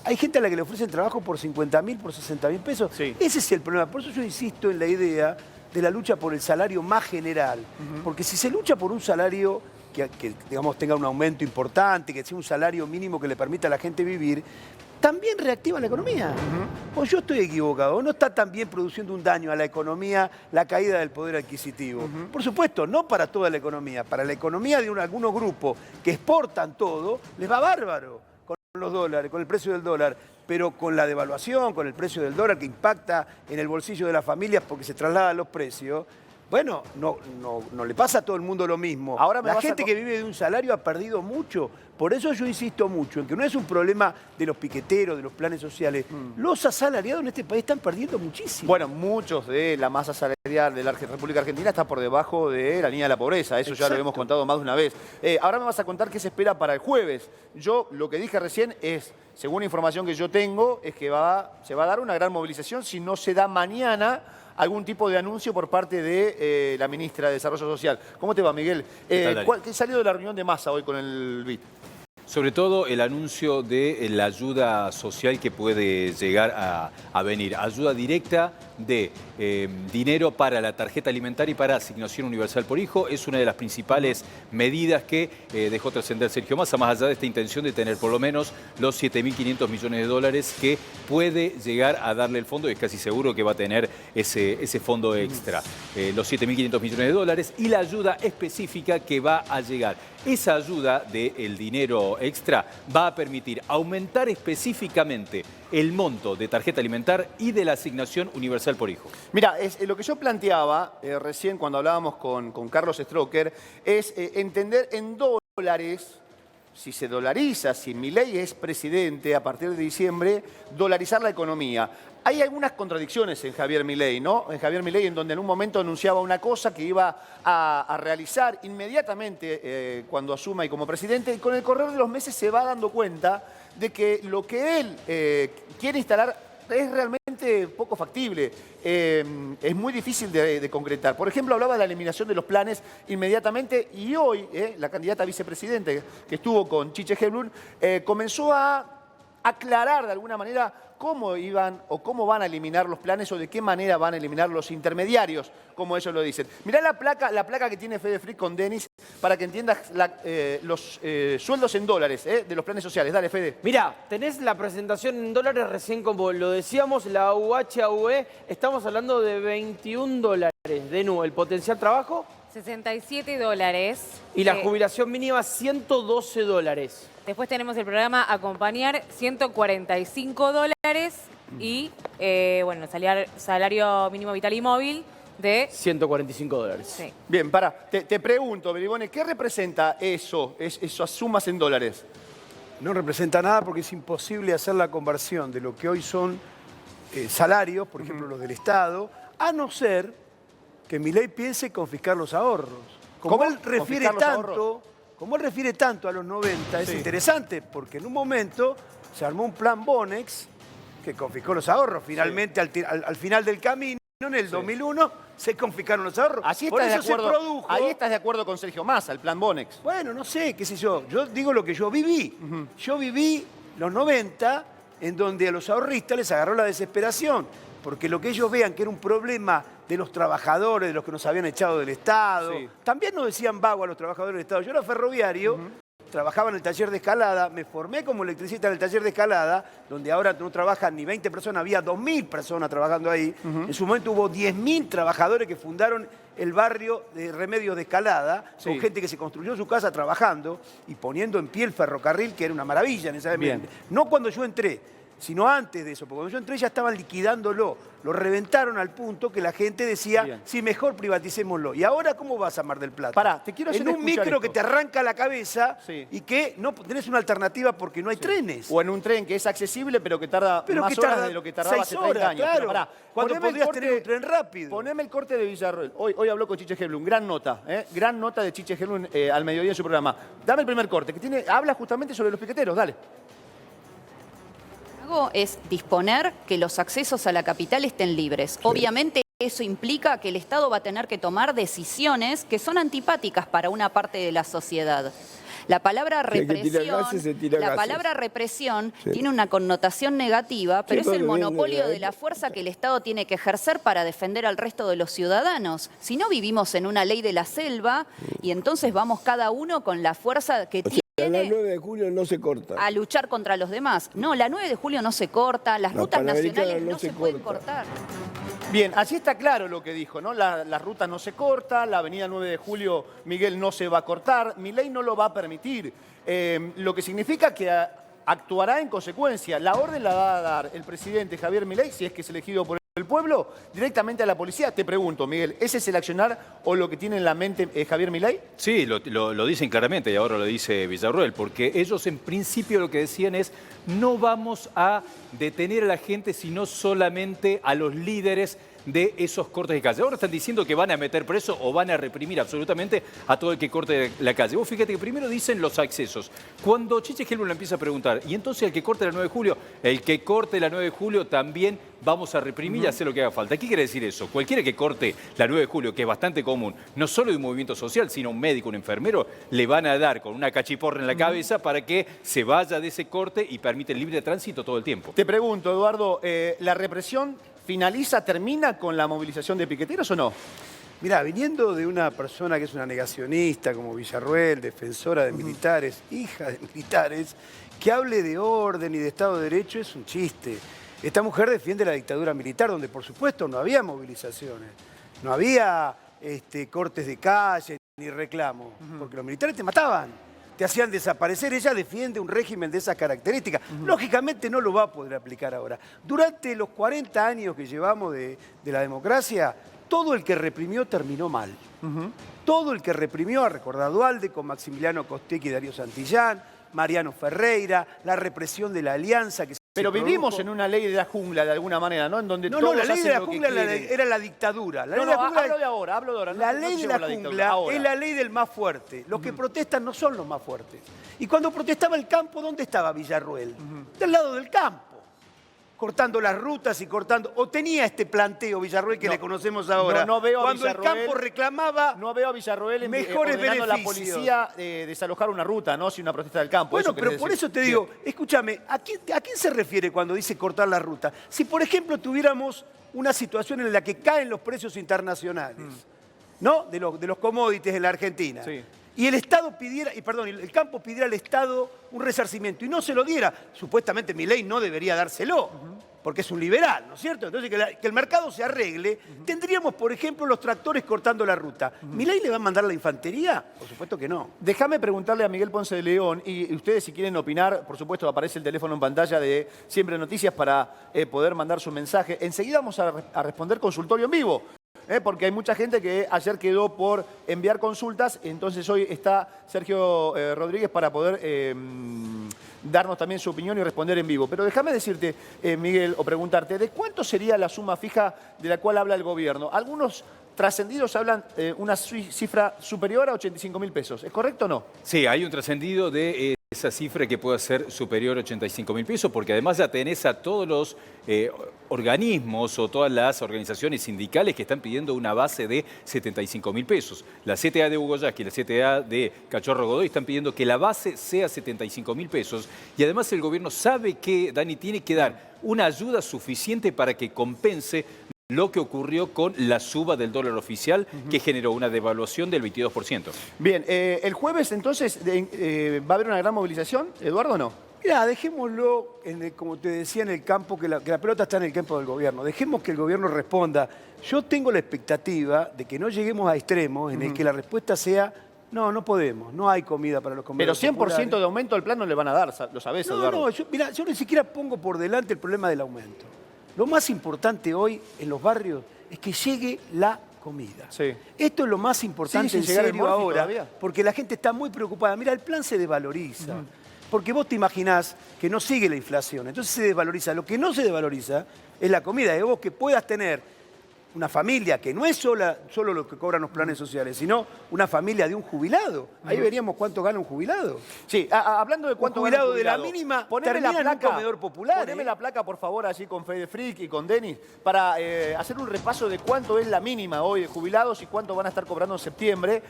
hay gente a la que le ofrecen trabajo por 50.000, por 60.000 pesos. Sí. Ese es el problema. Por eso yo insisto en la idea de la lucha por el salario más general. Porque si se lucha por un salario que digamos, tenga un aumento importante, que sea un salario mínimo que le permita a la gente vivir, también reactiva la economía. O yo estoy equivocado, o no está también produciendo un daño a la economía la caída del poder adquisitivo. Por supuesto, no para toda la economía, para la economía de algunos grupos que exportan todo, les va bárbaro con los dólares, con el precio del dólar, pero con la devaluación, con el precio del dólar que impacta en el bolsillo de las familias porque se trasladan los precios. Bueno, no le pasa a todo el mundo lo mismo. Ahora la gente que vive de un salario ha perdido mucho. Por eso yo insisto mucho en que no es un problema de los piqueteros, de los planes sociales. Los asalariados en este país están perdiendo muchísimo. Bueno, muchos de la masa salarial de la República Argentina está por debajo de la línea de la pobreza. Eso ya lo hemos contado más de una vez. Ahora me vas a contar qué se espera para el jueves. Yo lo que dije recién es, según la información que yo tengo, es que se va a dar una gran movilización si no se da mañana algún tipo de anuncio por parte de la ministra de Desarrollo Social. ¿Cómo te va, Miguel? ¿Qué salió de la reunión de Massa hoy con el BID? Sobre todo el anuncio de la ayuda social que puede llegar a venir. Ayuda directa de dinero para la tarjeta alimentaria y para asignación universal por hijo. Es una de las principales medidas que dejó trascender Sergio Massa, más allá de esta intención de tener por lo menos los 7.500 millones de dólares que puede llegar a darle el fondo, y es casi seguro que va a tener ese fondo extra. Los 7.500 millones de dólares y la ayuda específica que va a llegar. Esa ayuda del dinero extra va a permitir aumentar específicamente el monto de tarjeta alimentar y de la asignación universal por hijo. Mira, lo que yo planteaba recién cuando hablábamos con Carlos Stroker es entender en dólares, si se dolariza, si Milei es presidente a partir de diciembre, dolarizar la economía. Hay algunas contradicciones en Javier Milei, ¿no? En Javier Milei, en donde en un momento anunciaba una cosa que iba a realizar inmediatamente cuando asuma y como presidente, y con el correr de los meses se va dando cuenta de que lo que él quiere instalar es realmente realmente poco factible. Es muy difícil de concretar. Por ejemplo, hablaba de la eliminación de los planes inmediatamente y hoy la candidata a vicepresidente que estuvo con Chiche Helblum comenzó a aclarar de alguna manera cómo iban o cómo van a eliminar los planes o de qué manera van a eliminar los intermediarios, como ellos lo dicen. Mirá la placa que tiene Fede Frick con Denis para que entiendas los sueldos en dólares de los planes sociales. Dale, Fede. Mirá, tenés la presentación en dólares recién como lo decíamos, la UHAUE, estamos hablando de 21 dólares. De nuevo, el potencial trabajo. 67 dólares. Y la jubilación mínima, 112 dólares. Después tenemos el programa Acompañar, 145 dólares. Y, bueno, salario mínimo vital y móvil de 145 dólares. Sí. Bien, te pregunto, Beribone, ¿qué representa esas sumas en dólares? No representa nada porque es imposible hacer la conversión de lo que hoy son salarios, por ejemplo los del Estado, a no ser que Milei piense confiscar los ahorros. Como él refiere tanto a los 90, es interesante porque en un momento se armó un plan Bonex que confiscó los ahorros. Finalmente, al final del camino, en el 2001, se confiscaron los ahorros. Por eso se produjo. Ahí estás de acuerdo con Sergio Massa, el plan Bonex. Bueno, no sé, qué sé yo. Yo digo lo que yo viví. Yo viví los 90 en donde a los ahorristas les agarró la desesperación. Porque lo que ellos vean que era un problema de los trabajadores, de los que nos habían echado del Estado. Sí. También nos decían vago a los trabajadores del Estado. Yo era ferroviario, trabajaba en el taller de escalada, me formé como electricista en el taller de escalada, donde ahora no trabajan ni 20 personas, había 2.000 personas trabajando ahí. En su momento hubo 10.000 trabajadores que fundaron el barrio de Remedios de Escalada, con gente que se construyó su casa trabajando y poniendo en pie el ferrocarril, que era una maravilla en esa época. No cuando yo entré, sino antes de eso, porque cuando yo entré ya estaban liquidándolo. Lo reventaron al punto que la gente decía, sí, mejor privaticémoslo. ¿Y ahora cómo vas a Mar del Plata? Pará, te quiero hacer en un micro que te arranca la cabeza y que no tenés una alternativa porque no hay trenes. O en un tren que es accesible, pero que tarda más horas de lo que tardaba hace 30 años. Claro. Pero pará, ¿Cuándo podrías tener un tren rápido? Poneme el corte de Villarroel. Hoy habló con Chiche Helblum, gran nota. Gran nota de Chiche Helblum al mediodía en su programa. Dame el primer corte, que habla justamente sobre los piqueteros, dale. Es disponer que los accesos a la capital estén libres. Obviamente eso implica que el Estado va a tener que tomar decisiones que son antipáticas para una parte de la sociedad. La palabra represión tiene una connotación negativa, pero es el monopolio de la fuerza que el Estado tiene que ejercer para defender al resto de los ciudadanos. Si no, vivimos en una ley de la selva y entonces vamos cada uno con la fuerza que tiene. La 9 de julio no se corta. A luchar contra los demás. No, la 9 de julio no se corta, las rutas nacionales no se pueden cortar. Bien, así está claro lo que dijo, ¿no? La ruta no se corta, la avenida 9 de julio, Miguel, no se va a cortar, Milei no lo va a permitir. Lo que significa que actuará en consecuencia. La orden la va a dar el presidente Javier Milei, si es que es elegido por el pueblo, directamente a la policía. Te pregunto, Miguel, ¿ese es el accionar o lo que tiene en la mente Javier Milei? Sí, lo dicen claramente y ahora lo dice Villarroel, porque ellos en principio lo que decían es no vamos a detener a la gente, sino solamente a los líderes de esos cortes de calle. Ahora están diciendo que van a meter preso o van a reprimir absolutamente a todo el que corte la calle. Vos fíjate que primero dicen los accesos. Cuando Chiche Helblum le empieza a preguntar, y entonces el que corte la 9 de julio, el que corte la 9 de julio también vamos a reprimir y hacer lo que haga falta. ¿Qué quiere decir eso? Cualquiera que corte la 9 de julio, que es bastante común, no solo de un movimiento social, sino un médico, un enfermero, le van a dar con una cachiporra en la cabeza para que se vaya de ese corte y permite el libre tránsito todo el tiempo. Te pregunto, Eduardo, ¿la represión termina con la movilización de piqueteros o no? Mirá, viniendo de una persona que es una negacionista como Villarroel, defensora de militares, hija de militares, que hable de orden y de Estado de Derecho es un chiste. Esta mujer defiende la dictadura militar, donde por supuesto no había movilizaciones, no había cortes de calle ni reclamos, porque los militares te mataban, te hacían desaparecer. Ella defiende un régimen de esas características. Lógicamente no lo va a poder aplicar ahora. Durante los 40 años que llevamos de la democracia, todo el que reprimió terminó mal. Todo el que reprimió, ha recordado Duhalde con Maximiliano Costecchi y Darío Santillán, Mariano Ferreira, la represión de la Alianza que Pero vivimos en una ley de la jungla de alguna manera, ¿no? En donde no, todos la ley de la hacen lo que jungla quieren. era la dictadura. La ley No, de la jungla hablo de ahora, hablo de ahora. La ley de la jungla es la ley del más fuerte. Los que protestan no son los más fuertes. Y cuando protestaba el campo, ¿dónde estaba Villarroel? Del lado del campo. cortando las rutas y cortando... ¿O tenía este planteo, Villarroel, que le conocemos ahora? No veo a cuando Villarroel, el campo reclamaba no veo a Villarroel mejores ordenando a la beneficios. policía desalojar una ruta, ¿no? Si una protesta del campo. Bueno, eso pero querés por decir. eso te digo, escúchame, ¿a quién se refiere cuando dice cortar la ruta? Si, por ejemplo, tuviéramos una situación en la que caen los precios internacionales, ¿no? De los commodities en la Argentina. Sí. Y el Estado pidiera, el campo pidiera al Estado un resarcimiento y no se lo diera, supuestamente Milei no debería dárselo, porque es un liberal, ¿no es cierto? Entonces que el mercado se arregle, tendríamos, por ejemplo, los tractores cortando la ruta. ¿Milei le va a mandar la infantería? Por supuesto que no. Déjame preguntarle a Miguel Ponce de León, y ustedes si quieren opinar, por supuesto aparece el teléfono en pantalla de Siempre Noticias para poder mandar su mensaje. Enseguida vamos a responder consultorio en vivo. Porque hay mucha gente que ayer quedó por enviar consultas, entonces hoy está Sergio Rodríguez para poder darnos también su opinión y responder en vivo. Pero déjame decirte, Miguel, o preguntarte, ¿de cuánto sería la suma fija de la cual habla el gobierno? Algunos trascendidos hablan una cifra superior a 85.000 pesos. ¿Es correcto o no? Sí, hay un trascendido de esa cifra que puede ser superior a 85.000 pesos, porque además ya tenés a todos los organismos o todas las organizaciones sindicales que están pidiendo una base de 75.000 pesos. La CTA de Hugo Yasky y la CTA de Cachorro Godoy están pidiendo que la base sea 75.000 pesos y además el gobierno sabe que, Dani, tiene que dar una ayuda suficiente para que compense lo que ocurrió con la suba del dólar oficial, que generó una devaluación del 22%. Bien, el jueves entonces va a haber una gran movilización, Eduardo, ¿o no? Mirá, dejémoslo, como te decía, en el campo, que la pelota está en el campo del gobierno. Dejemos que el gobierno responda. Yo tengo la expectativa de que no lleguemos a extremos en el que la respuesta sea: no, no podemos, no hay comida para los comedores Pero 100% populares. de aumento al plan no le van a dar, lo sabés, Eduardo. No, yo ni siquiera pongo por delante el problema del aumento. Lo más importante hoy en los barrios es que llegue la comida. Sí. Esto es lo más importante Sigue en sin llegar el serio morfi ahora, todavía. porque la gente está muy preocupada. Mira, el plan se desvaloriza. Porque vos te imaginás que no sigue la inflación, entonces se desvaloriza. Lo que no se desvaloriza es la comida. De vos que puedas tener una familia que no es solo lo que cobran los planes sociales, sino una familia de un jubilado. Ahí veríamos cuánto gana un jubilado. Sí, hablando de cuánto un gana jubilado de la mínima, poneme termina la en un placa, comedor popular. Poneme la placa, por favor, allí con Fede Frick y con Denis, para hacer un repaso de cuánto es la mínima hoy de jubilados y cuánto van a estar cobrando en septiembre.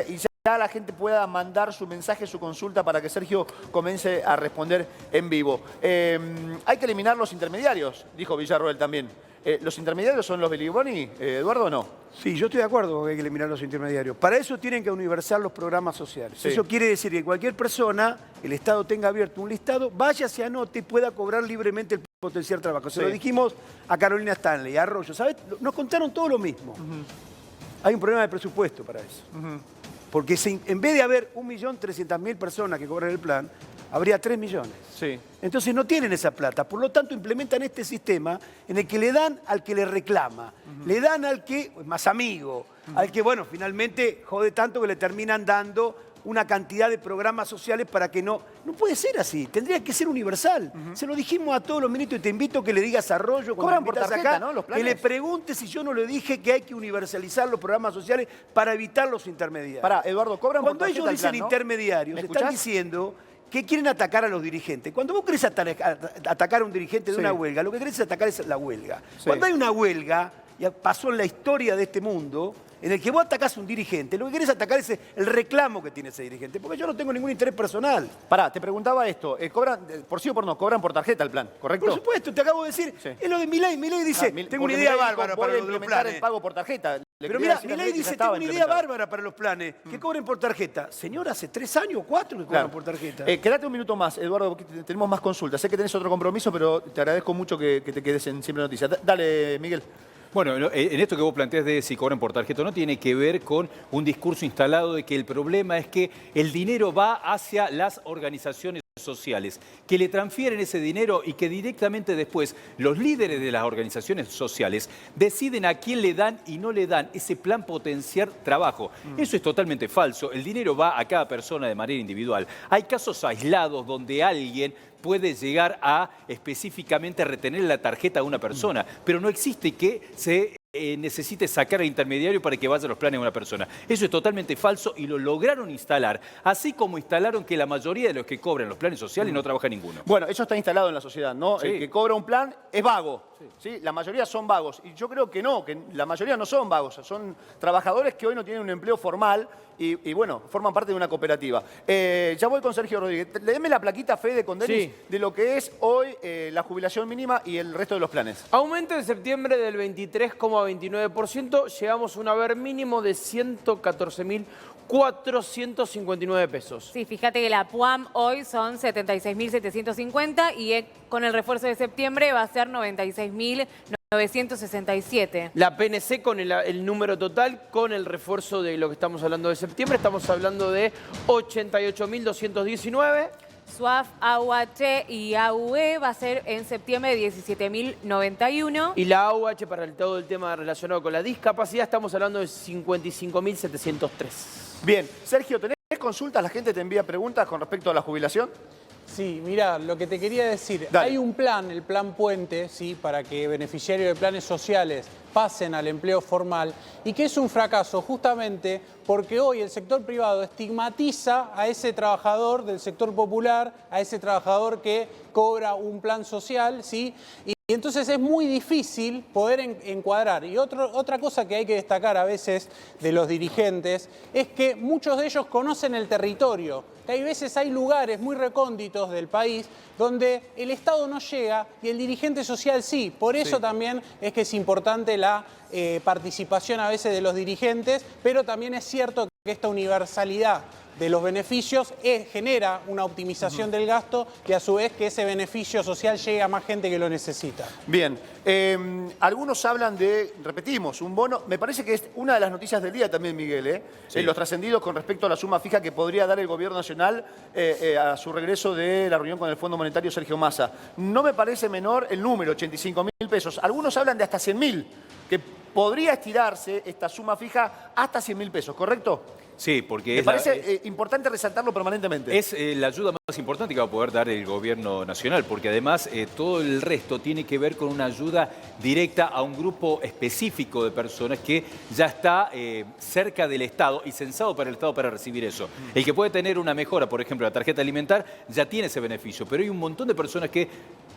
Y ya la gente pueda mandar su mensaje, su consulta, para que Sergio comience a responder en vivo. Hay que eliminar los intermediarios, dijo Villarroel también. ¿Los intermediarios son los Beliboni, Eduardo, o no? Sí, yo estoy de acuerdo con que hay que eliminar los intermediarios. Para eso tienen que universar los programas sociales. Sí. Eso quiere decir que cualquier persona, el Estado tenga abierto un listado, vaya, se anote y pueda cobrar libremente el potencial trabajo. Se lo dijimos a Carolina Stanley, a Arroyo, ¿sabes? Nos contaron todo lo mismo. Hay un problema de presupuesto para eso. Porque en vez de haber 1.300.000 personas que cobran el plan, habría 3 millones. Sí. Entonces no tienen esa plata, por lo tanto implementan este sistema en el que le dan al que le reclama, le dan al que es más amigo, al que, bueno, finalmente jode tanto que le terminan dando una cantidad de programas sociales para que no... No puede ser así, tendría que ser universal. Se lo dijimos a todos los ministros y te invito a que le digas a Arroyo cuando Cobran me por invitas tarjeta, acá, ¿no? Los que planes. le pregunte si yo no le dije que hay que universalizar los programas sociales para evitar los intermediarios. Pará, Eduardo, cobran por Cuando tarjeta ellos el dicen plan, ¿no? intermediarios, ¿Me están escuchás? diciendo que quieren atacar a los dirigentes. Cuando vos querés atacar a un dirigente de una huelga, lo que querés es atacar es la huelga. Sí. Cuando hay una huelga, ya pasó en la historia de este mundo, en el que vos atacás a un dirigente, lo que querés atacar es el reclamo que tiene ese dirigente, porque yo no tengo ningún interés personal. Pará, te preguntaba esto, ¿cobran, por sí o por no, cobran por tarjeta el plan, correcto? Por supuesto, te acabo de decir, es lo de Milei. Milei dice, tengo una idea bárbara para los implementar planes. el pago por tarjeta. Pero mira, Milei dice, tengo una idea bárbara para los planes, que cobren por tarjeta. Señor, hace 3 años o 4 que cobran por tarjeta. Quédate un minuto más, Eduardo, porque tenemos más consultas. Sé que tenés otro compromiso, pero te agradezco mucho que te quedes en Siempre Noticias. Dale, Miguel. Bueno, en esto que vos planteás de si cobran por tarjeta o no, tiene que ver con un discurso instalado de que el problema es que el dinero va hacia las organizaciones sociales, que le transfieren ese dinero y que directamente después los líderes de las organizaciones sociales deciden a quién le dan y no le dan ese plan potenciar trabajo. Eso es totalmente falso. El dinero va a cada persona de manera individual. Hay casos aislados donde alguien puede llegar a específicamente retener la tarjeta a una persona, pero no existe que se necesite sacar al intermediario para que vaya a los planes de una persona. Eso es totalmente falso y lo lograron instalar, así como instalaron que la mayoría de los que cobran los planes sociales no trabaja ninguno. Bueno, eso está instalado en la sociedad, ¿no? Sí. El que cobra un plan es vago, ¿sí? La mayoría son vagos. Y yo creo que no, que la mayoría no son vagos. Son trabajadores que hoy no tienen un empleo formal y bueno, forman parte de una cooperativa. Ya voy con Sergio Rodríguez. Léeme la plaquita, Fede, con Denis, de lo que es hoy la jubilación mínima y el resto de los planes. Aumento en septiembre del 23,29%, llegamos a un haber mínimo de 114.459 pesos. Sí, fíjate que la PUAM hoy son 76.750 y con el refuerzo de septiembre va a ser 96.967. La PNC con el número total, con el refuerzo de lo que estamos hablando de septiembre, estamos hablando de 88.219. SUAF, AUH y AUE va a ser en septiembre 17.091. Y la AUH para todo el tema relacionado con la discapacidad estamos hablando de 55.703. Bien, Sergio, ¿tenés consultas? ¿La gente te envía preguntas con respecto a la jubilación? Sí, mirá, lo que te quería decir, hay un plan, el plan Puente, ¿sí? Para que beneficiarios de planes sociales pasen al empleo formal y que es un fracaso justamente porque hoy el sector privado estigmatiza a ese trabajador del sector popular, a ese trabajador que cobra un plan social, ¿sí? Y entonces es muy difícil poder encuadrar. Y otra cosa que hay que destacar a veces de los dirigentes es que muchos de ellos conocen el territorio. Que hay veces hay lugares muy recónditos del país donde el Estado no llega y el dirigente social sí. Por eso también es que es importante la participación a veces de los dirigentes, pero también es cierto que esta universalidad de los beneficios genera una optimización del gasto y a su vez que ese beneficio social llegue a más gente que lo necesita. Bien, algunos hablan de, repetimos, un bono, me parece que es una de las noticias del día también, Miguel, los trascendidos con respecto a la suma fija que podría dar el gobierno nacional a su regreso de la reunión con el Fondo Monetario Sergio Massa. No me parece menor el número, 85.000 pesos. Algunos hablan de hasta 100.000, que podría estirarse esta suma fija hasta 100.000 pesos, ¿correcto? Sí, porque me parece importante resaltarlo permanentemente. Es la ayuda más importante que va a poder dar el gobierno nacional, porque además todo el resto tiene que ver con una ayuda directa a un grupo específico de personas que ya está cerca del Estado y censado para el Estado para recibir eso. El que puede tener una mejora, por ejemplo, la tarjeta alimentar, ya tiene ese beneficio, pero hay un montón de personas que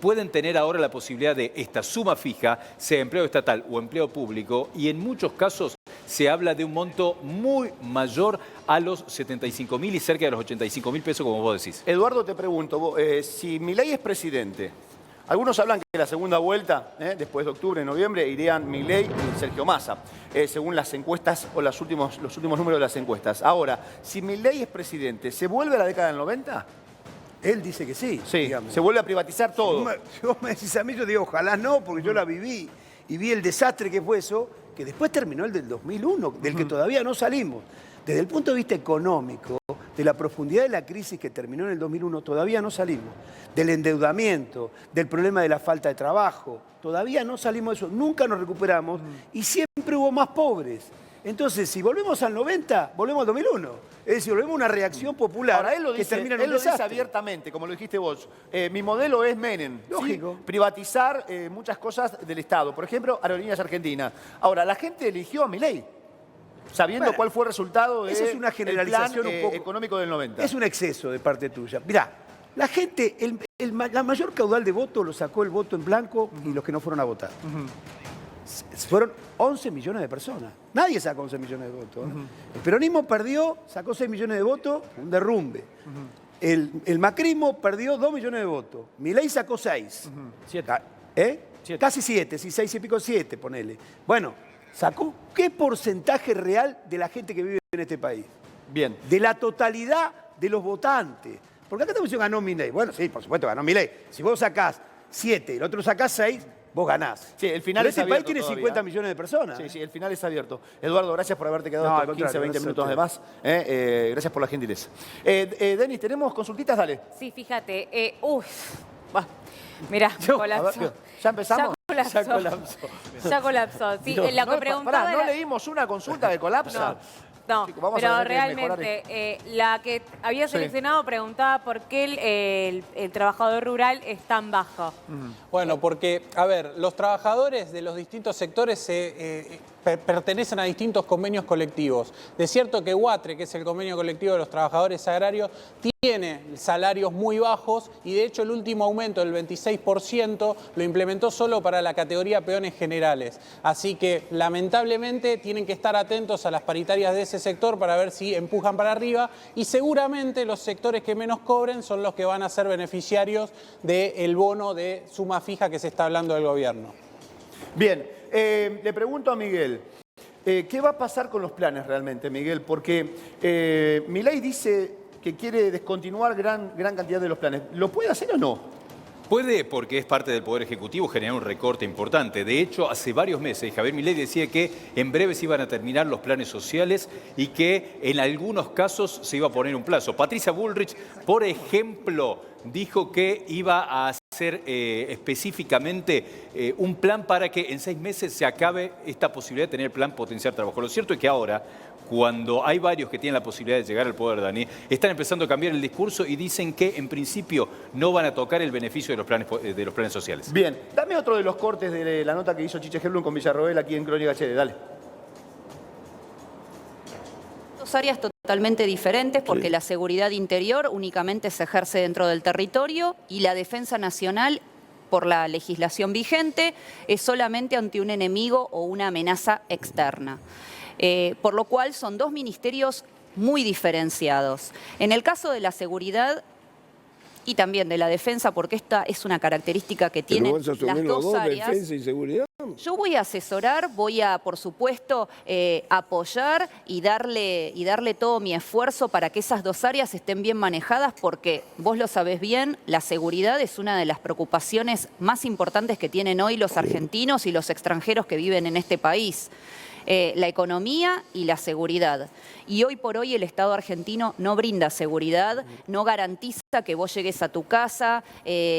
pueden tener ahora la posibilidad de esta suma fija, sea empleo estatal o empleo público, y en muchos casos se habla de un monto muy mayor a los 75.000 y cerca de los 85.000 pesos, como vos decís. Eduardo, te pregunto, si Milei es presidente, algunos hablan que la segunda vuelta, después de octubre, noviembre, irían Milei y Sergio Massa, según las encuestas o los últimos números de las encuestas. Ahora, si Milei es presidente, ¿se vuelve a la década del 90? Él dice que sí. Sí, digamos. Se vuelve a privatizar todo. Si vos me decís a mí, yo digo, ojalá no, porque yo la viví y vi el desastre que fue eso, que después terminó el del 2001, del que todavía no salimos. Desde el punto de vista económico, de la profundidad de la crisis que terminó en el 2001, todavía no salimos. Del endeudamiento, del problema de la falta de trabajo, todavía no salimos de eso, nunca nos recuperamos y siempre hubo más pobres. Entonces, si volvemos al 90, volvemos al 2001. Es decir, volvemos a una reacción popular. Ahora, él lo dice, que termina en un él lo dice desastre. abiertamente, como lo dijiste vos. Mi modelo es Menem. Lógico. ¿Sí? Privatizar muchas cosas del Estado. Por ejemplo, Aerolíneas Argentinas. Ahora, la gente eligió a Milei, sabiendo cuál fue el resultado esa es una generalización plan, un poco económico del 90. Es un exceso de parte tuya. Mirá, la gente, la mayor caudal de votos lo sacó el voto en blanco y los que no fueron a votar. Fueron 11 millones de personas. Nadie sacó 11 millones de votos. El peronismo perdió, sacó 6 millones de votos, un derrumbe. El macrismo perdió 2 millones de votos. Milei sacó 6. Casi 7, si 6 y pico 7, ponele. Bueno, ¿sacó qué porcentaje real de la gente que vive en este país? Bien. De la totalidad de los votantes. Porque acá estamos diciendo ganó Milei. Bueno, sí, por supuesto ganó Milei. Si vos sacás 7 y el otro sacás 6, vos ganás. Sí, el final Pero es este abierto país tiene todavía. 50 millones de personas. Sí, sí, el final es abierto. Eduardo, gracias por haberte quedado No, estos al 15, contrario, 20 gracias a minutos de ustedes. más. Gracias por la gentileza. Denis, ¿tenemos consultitas? Dale. Sí, fíjate. Mirá, colapsó. ¿Ya empezamos? Ya colapsó. Ya colapsó. Sí, No, lo que no, preguntaba pará, no era- leímos una consulta que colapsa. No, Chicos, vamos a pero tener que mejorar realmente la que había Sí. seleccionado preguntaba por qué el trabajador rural es tan bajo. Bueno, porque, a ver, los trabajadores de los distintos sectores pertenecen a distintos convenios colectivos. De cierto que UATRE, que es el convenio colectivo de los trabajadores agrarios, tiene salarios muy bajos y de hecho el último aumento del 26% lo implementó solo para la categoría peones generales. Así que lamentablemente tienen que estar atentos a las paritarias de ese sector para ver si empujan para arriba y seguramente los sectores que menos cobren son los que van a ser beneficiarios del bono de suma fija que se está hablando del gobierno. Bien, le pregunto a Miguel, ¿qué va a pasar con los planes realmente, Miguel? Porque Milei dice que quiere descontinuar gran cantidad de los planes. ¿Lo puede hacer o no? Puede, porque es parte del Poder Ejecutivo, generar un recorte importante. De hecho, hace varios meses Javier Milei decía que en breve se iban a terminar los planes sociales y que en algunos casos se iba a poner un plazo. Patricia Bullrich, por ejemplo, dijo que iba a hacer específicamente un plan para que en 6 meses se acabe esta posibilidad de tener plan potenciar trabajo. Lo cierto es que ahora, cuando hay varios que tienen la posibilidad de llegar al poder, Dani, están empezando a cambiar el discurso y dicen que en principio no van a tocar el beneficio de los planes sociales. Bien, dame otro de los cortes de la nota que hizo Chiche Helblum con Villarroel aquí en Crónica HD, dale. Dos áreas totalmente diferentes porque la seguridad interior únicamente se ejerce dentro del territorio y la defensa nacional, por la legislación vigente, es solamente ante un enemigo o una amenaza externa. Por lo cual son dos ministerios muy diferenciados. En el caso de la seguridad y también de la defensa, porque esta es una característica que tienen las dos áreas. Defensa y seguridad. Yo voy a asesorar, voy a, por supuesto, apoyar y darle todo mi esfuerzo para que esas dos áreas estén bien manejadas, porque vos lo sabés bien, la seguridad es una de las preocupaciones más importantes que tienen hoy los argentinos y los extranjeros que viven en este país. La economía y la seguridad. Y hoy por hoy el Estado argentino no brinda seguridad, no garantiza que vos llegues a tu casa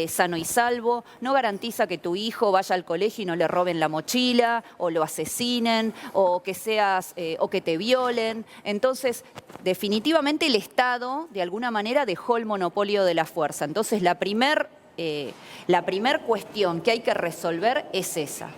sano y salvo, no garantiza que tu hijo vaya al colegio y no le roben la mochila, o lo asesinen, o que te violen. Entonces, definitivamente el Estado, de alguna manera, dejó el monopolio de la fuerza. Entonces, la primer cuestión que hay que resolver es esa.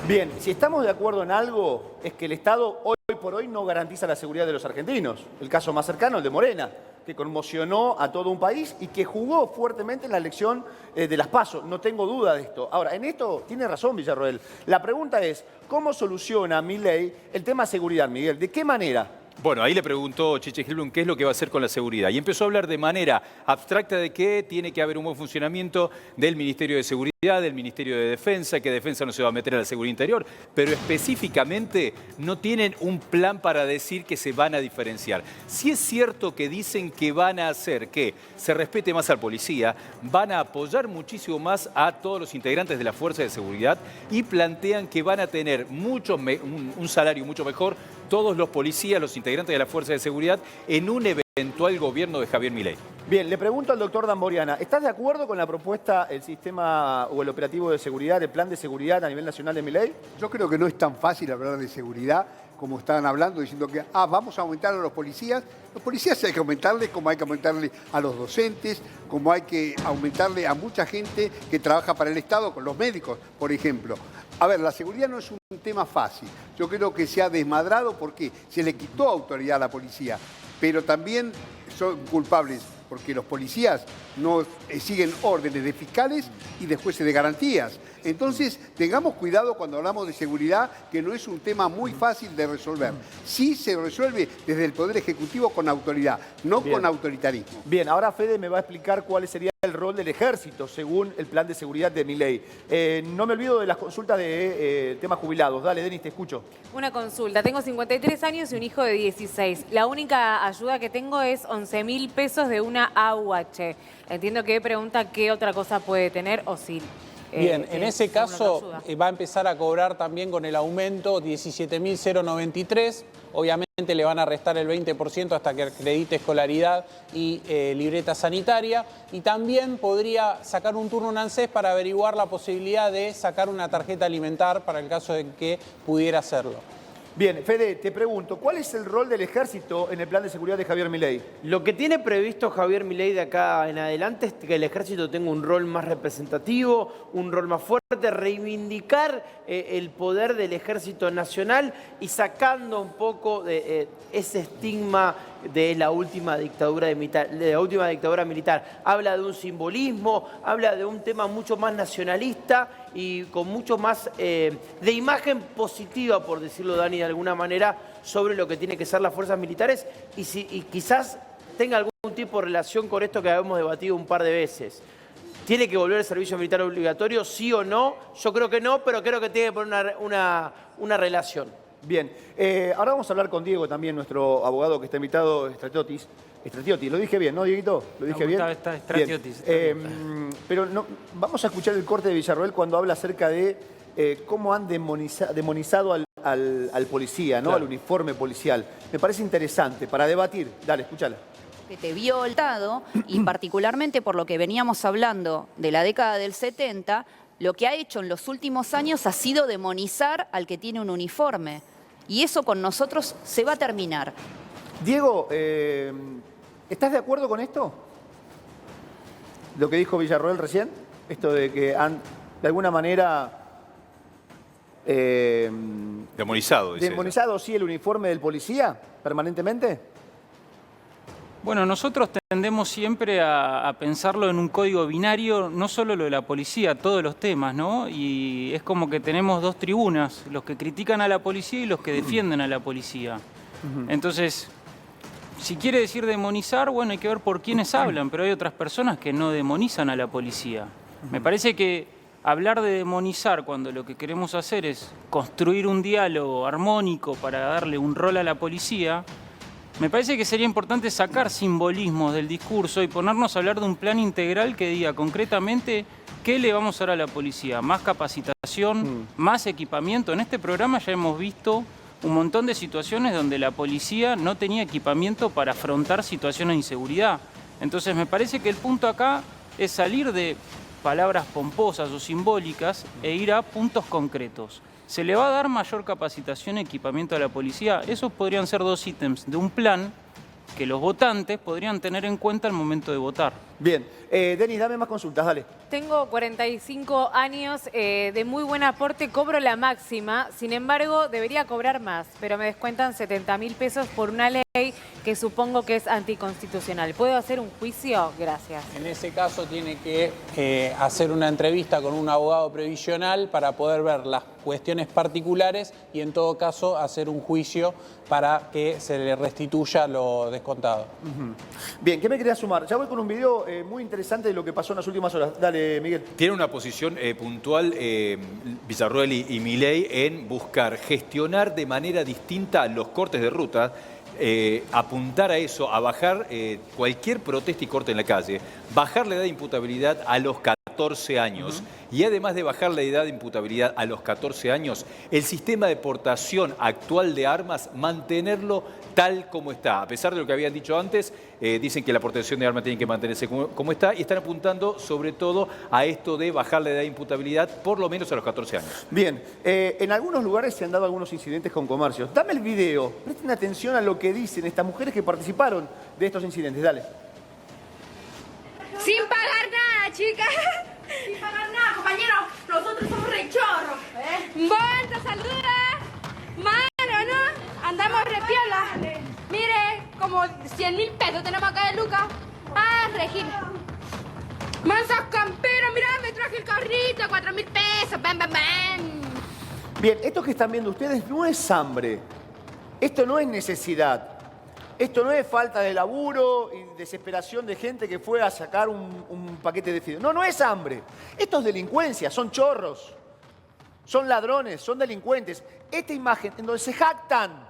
Bien, si estamos de acuerdo en algo, es que el Estado hoy por hoy no garantiza la seguridad de los argentinos. El caso más cercano, el de Morena, que conmocionó a todo un país y que jugó fuertemente en la elección de las PASO. No tengo duda de esto. Ahora, en esto tiene razón Villarroel. La pregunta es, ¿cómo soluciona Milei el tema seguridad, Miguel? ¿De qué manera? Bueno, ahí le preguntó Chiche Helblum qué es lo que va a hacer con la seguridad. Y empezó a hablar de manera abstracta de que tiene que haber un buen funcionamiento del Ministerio de Seguridad, del Ministerio de Defensa, que Defensa no se va a meter a la seguridad interior, pero específicamente no tienen un plan para decir que se van a diferenciar. Sí es cierto que dicen que van a hacer que se respete más al policía, van a apoyar muchísimo más a todos los integrantes de la Fuerza de Seguridad y plantean que van a tener un salario mucho mejor todos los policías, los integrantes de la Fuerza de Seguridad, en un eventual gobierno de Javier Milei. Bien, le pregunto al doctor Damboriana, ¿estás de acuerdo con la propuesta, el sistema o el operativo de seguridad, el plan de seguridad a nivel nacional de Milei? Yo creo que no es tan fácil hablar de seguridad como estaban hablando, diciendo que vamos a aumentar a los policías. Los policías hay que aumentarles, como hay que aumentarle a los docentes, como hay que aumentarle a mucha gente que trabaja para el Estado, con los médicos, por ejemplo. A ver, la seguridad no es un tema fácil. Yo creo que se ha desmadrado porque se le quitó autoridad a la policía, pero también son culpables porque los policías no siguen órdenes de fiscales y de jueces de garantías. Entonces, tengamos cuidado cuando hablamos de seguridad, que no es un tema muy fácil de resolver. Sí se resuelve desde el Poder Ejecutivo con autoridad, no con autoritarismo. Bien, ahora Fede me va a explicar cuál sería el rol del Ejército según el plan de seguridad de Milei. No me olvido de las consultas de temas jubilados. Dale, Denis, te escucho. Una consulta. Tengo 53 años y un hijo de 16. La única ayuda que tengo es 11.000 pesos de una AUH. Entiendo que pregunta qué otra cosa puede tener o si... Bien, en ese caso va a empezar a cobrar también con el aumento 17.093. Obviamente le van a restar el 20% hasta que acredite escolaridad y libreta sanitaria. Y también podría sacar un turno en ANSES para averiguar la posibilidad de sacar una tarjeta alimentar para el caso de que pudiera hacerlo. Bien, Fede, te pregunto, ¿cuál es el rol del ejército en el plan de seguridad de Javier Milei? Lo que tiene previsto Javier Milei de acá en adelante es que el ejército tenga un rol más representativo, un rol más fuerte, reivindicar el poder del ejército nacional y sacando un poco de ese estigma de la última dictadura militar. Habla de un simbolismo, habla de un tema mucho más nacionalista y con mucho más de imagen positiva, por decirlo, Dani, de alguna manera, sobre lo que tiene que ser las fuerzas militares y quizás tenga algún tipo de relación con esto que habíamos debatido un par de veces. ¿Tiene que volver el servicio militar obligatorio, sí o no? Yo creo que no, pero creo que tiene que poner una relación. Bien, ahora vamos a hablar con Diego también, nuestro abogado que está invitado, Stratiotis. Lo dije bien, ¿no, Dieguito? ¿Lo dije bien? Está Stratiotis. Pero no, vamos a escuchar el corte de Villarroel cuando habla acerca de cómo han demonizado al policía, ¿no? Claro. Al uniforme policial. Me parece interesante para debatir. Dale, escúchala. Que te vio violentado, y particularmente por lo que veníamos hablando de la década del 70, lo que ha hecho en los últimos años ha sido demonizar al que tiene un uniforme. Y eso con nosotros se va a terminar. Diego, ¿estás de acuerdo con esto? Lo que dijo Villarroel recién, esto de que han, de alguna manera... demonizado, dice ¿demonizado, ella. Sí, el uniforme del policía permanentemente? Bueno, nosotros tendemos siempre a pensarlo en un código binario, no solo lo de la policía, todos los temas, ¿no? Y es como que tenemos dos tribunas, los que critican a la policía y los que defienden a la policía. Entonces, si quiere decir demonizar, bueno, hay que ver por quiénes hablan, pero hay otras personas que no demonizan a la policía. Me parece que hablar de demonizar cuando lo que queremos hacer es construir un diálogo armónico para darle un rol a la policía, me parece que sería importante sacar simbolismos del discurso y ponernos a hablar de un plan integral que diga concretamente qué le vamos a dar a la policía. Más capacitación, más equipamiento. En este programa ya hemos visto un montón de situaciones donde la policía no tenía equipamiento para afrontar situaciones de inseguridad. Entonces me parece que el punto acá es salir de palabras pomposas o simbólicas e ir a puntos concretos. ¿Se le va a dar mayor capacitación y equipamiento a la policía? Esos podrían ser dos ítems de un plan que los votantes podrían tener en cuenta al momento de votar. Bien. Denis, dame más consultas, dale. Tengo 45 años, de muy buen aporte, cobro la máxima, sin embargo debería cobrar más, pero me descuentan 70.000 pesos por una ley que supongo que es anticonstitucional. ¿Puedo hacer un juicio? Gracias. En ese caso tiene que hacer una entrevista con un abogado previsional para poder ver las cuestiones particulares y en todo caso hacer un juicio para que se le restituya lo descontado. Bien, ¿qué me quería sumar? Ya voy con un video muy interesante de lo que pasó en las últimas horas. Dale, Miguel. Tiene una posición puntual Villarroel y Milei en buscar gestionar de manera distinta los cortes de ruta, apuntar a eso, a bajar cualquier protesta y corte en la calle, bajar la edad de imputabilidad a los 14 años y además de bajar la edad de imputabilidad a los 14 años, el sistema de portación actual de armas, mantenerlo tal como está. A pesar de lo que habían dicho antes, dicen que la portación de armas tiene que mantenerse como está y están apuntando sobre todo a esto de bajar la edad de imputabilidad por lo menos a los 14 años. Bien, en algunos lugares se han dado algunos incidentes con comercios. Dame el video, presten atención a lo que dicen estas mujeres que participaron de estos incidentes. Dale. Sin pagar nada, chicas. Sin pagar nada, compañeros. Nosotros somos rechorros. Bueno, te saluda. Mano, ¿no? Andamos repiola. Mire, como 100.000 pesos tenemos acá de Lucas. Ah, Regil. Mansos camperos, mirá, me traje el carrito, 4.000 pesos. Bam, bam, bam. Bien, esto que están viendo ustedes no es hambre. Esto no es necesidad. Esto no es falta de laburo y desesperación de gente que fue a sacar un paquete de fideos. No, no es hambre. Esto es delincuencia, son chorros, son ladrones, son delincuentes. Esta imagen en donde se jactan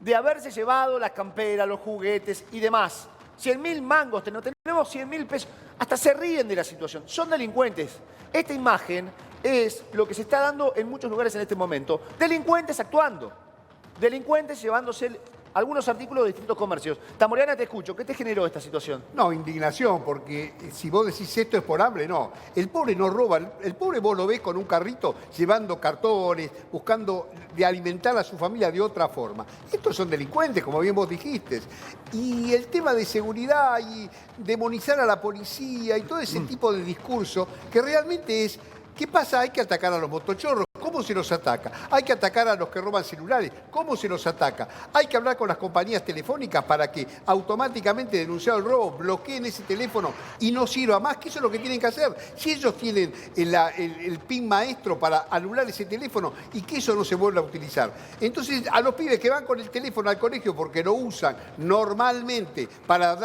de haberse llevado las camperas, los juguetes y demás. 100.000 mangos, tenemos 100.000 pesos. Hasta se ríen de la situación. Son delincuentes. Esta imagen es lo que se está dando en muchos lugares en este momento. Delincuentes actuando. Delincuentes llevándose algunos artículos de distintos comercios. Tamoriana, te escucho. ¿Qué te generó esta situación? No, indignación, porque si vos decís esto es por hambre, no. El pobre no roba. El pobre vos lo ves con un carrito llevando cartones, buscando de alimentar a su familia de otra forma. Estos son delincuentes, como bien vos dijiste. Y el tema de seguridad y demonizar a la policía y todo ese tipo de discurso que realmente es... ¿Qué pasa? Hay que atacar a los motochorros. ¿Cómo se los ataca? Hay que atacar a los que roban celulares. ¿Cómo se los ataca? Hay que hablar con las compañías telefónicas para que automáticamente, denunciado el robo, bloqueen ese teléfono y no sirva más, que eso es lo que tienen que hacer. Si ellos tienen el PIN maestro para anular ese teléfono y que eso no se vuelva a utilizar. Entonces, a los pibes que van con el teléfono al colegio porque lo usan normalmente para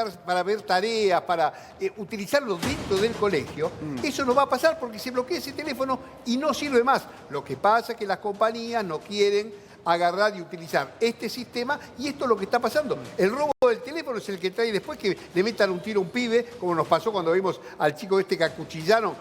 ver tareas, para utilizarlo dentro del colegio, eso no va a pasar porque se bloquea ese teléfono y no sirve más. Lo que pasa es que las compañías no quieren agarrar y utilizar este sistema y esto es lo que está pasando. El robo del teléfono es el que trae después que le metan un tiro a un pibe, como nos pasó cuando vimos al chico este que acuchillaron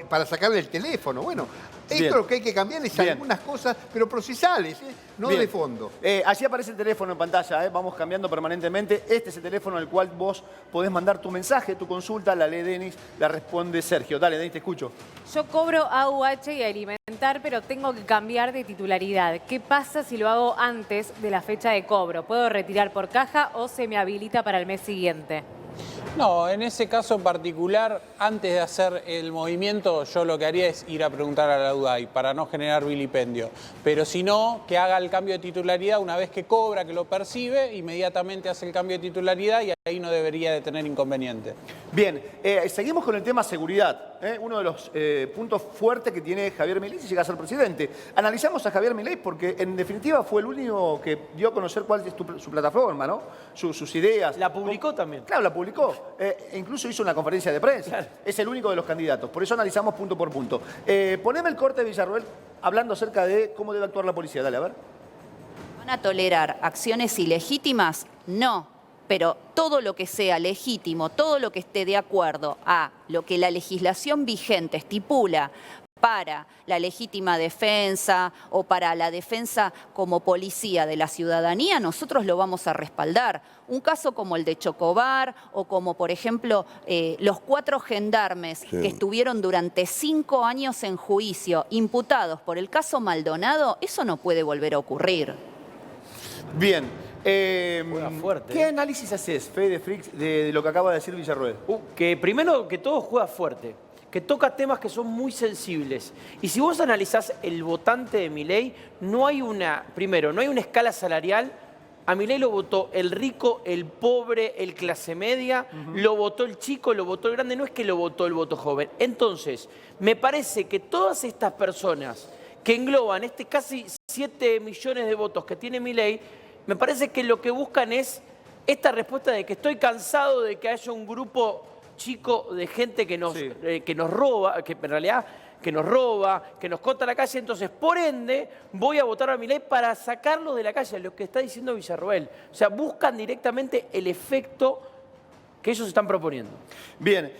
para sacarle el teléfono. Bueno, esto es lo que hay que cambiar, es algunas cosas, pero procesales, no de fondo. Allí aparece el teléfono en pantalla, vamos cambiando permanentemente. Este es el teléfono al cual vos podés mandar tu mensaje, tu consulta, la lee Denis, la responde Sergio. Dale, Denis, te escucho. Yo cobro AUH y alimentar, pero tengo que cambiar de titularidad. ¿Qué pasa si lo hago antes de la fecha de cobro? ¿Puedo retirar por caja o se me habilita para el mes siguiente? No, en ese caso en particular, antes de hacer el movimiento, yo lo que haría es ir a preguntar a la UDAI para no generar vilipendio. Pero si no, que haga el cambio de titularidad una vez que cobra, que lo percibe, inmediatamente hace el cambio de titularidad y ahí no debería de tener inconveniente. Bien, seguimos con el tema seguridad. Uno de los puntos fuertes que tiene Javier Milei si llega a ser presidente. Analizamos a Javier Milei porque en definitiva fue el único que dio a conocer cuál es su plataforma, ¿no? Sus ideas. La publicó también. Claro, la publicó. Incluso hizo una conferencia de prensa. Claro. Es el único de los candidatos. Por eso analizamos punto por punto. Poneme el corte de Villarroel hablando acerca de cómo debe actuar la policía. Dale, a ver. ¿Van a tolerar acciones ilegítimas? No. Pero todo lo que sea legítimo, todo lo que esté de acuerdo a lo que la legislación vigente estipula para la legítima defensa o para la defensa como policía de la ciudadanía, nosotros lo vamos a respaldar. Un caso como el de Chocobar o como, por ejemplo, los 4 gendarmes que estuvieron durante 5 años en juicio, imputados por el caso Maldonado, eso no puede volver a ocurrir. Bien. ¿Qué análisis haces, Fede Frix, de lo que acaba de decir Villarroel? Que primero que todo juega fuerte, que toca temas que son muy sensibles. Y si vos analizás el votante de Milei, no hay una escala salarial. A Milei lo votó el rico, el pobre, el clase media, lo votó el chico, lo votó el grande, no es que lo votó el voto joven. Entonces, me parece que todas estas personas que engloban casi 7 millones de votos que tiene Milei, me parece que lo que buscan es esta respuesta de que estoy cansado de que haya un grupo chico de gente que nos roba, que en realidad que nos roba, que nos corta la calle, entonces por ende voy a votar a Milei para sacarlo de la calle, lo que está diciendo Villarroel. O sea, buscan directamente el efecto que ellos están proponiendo. Bien,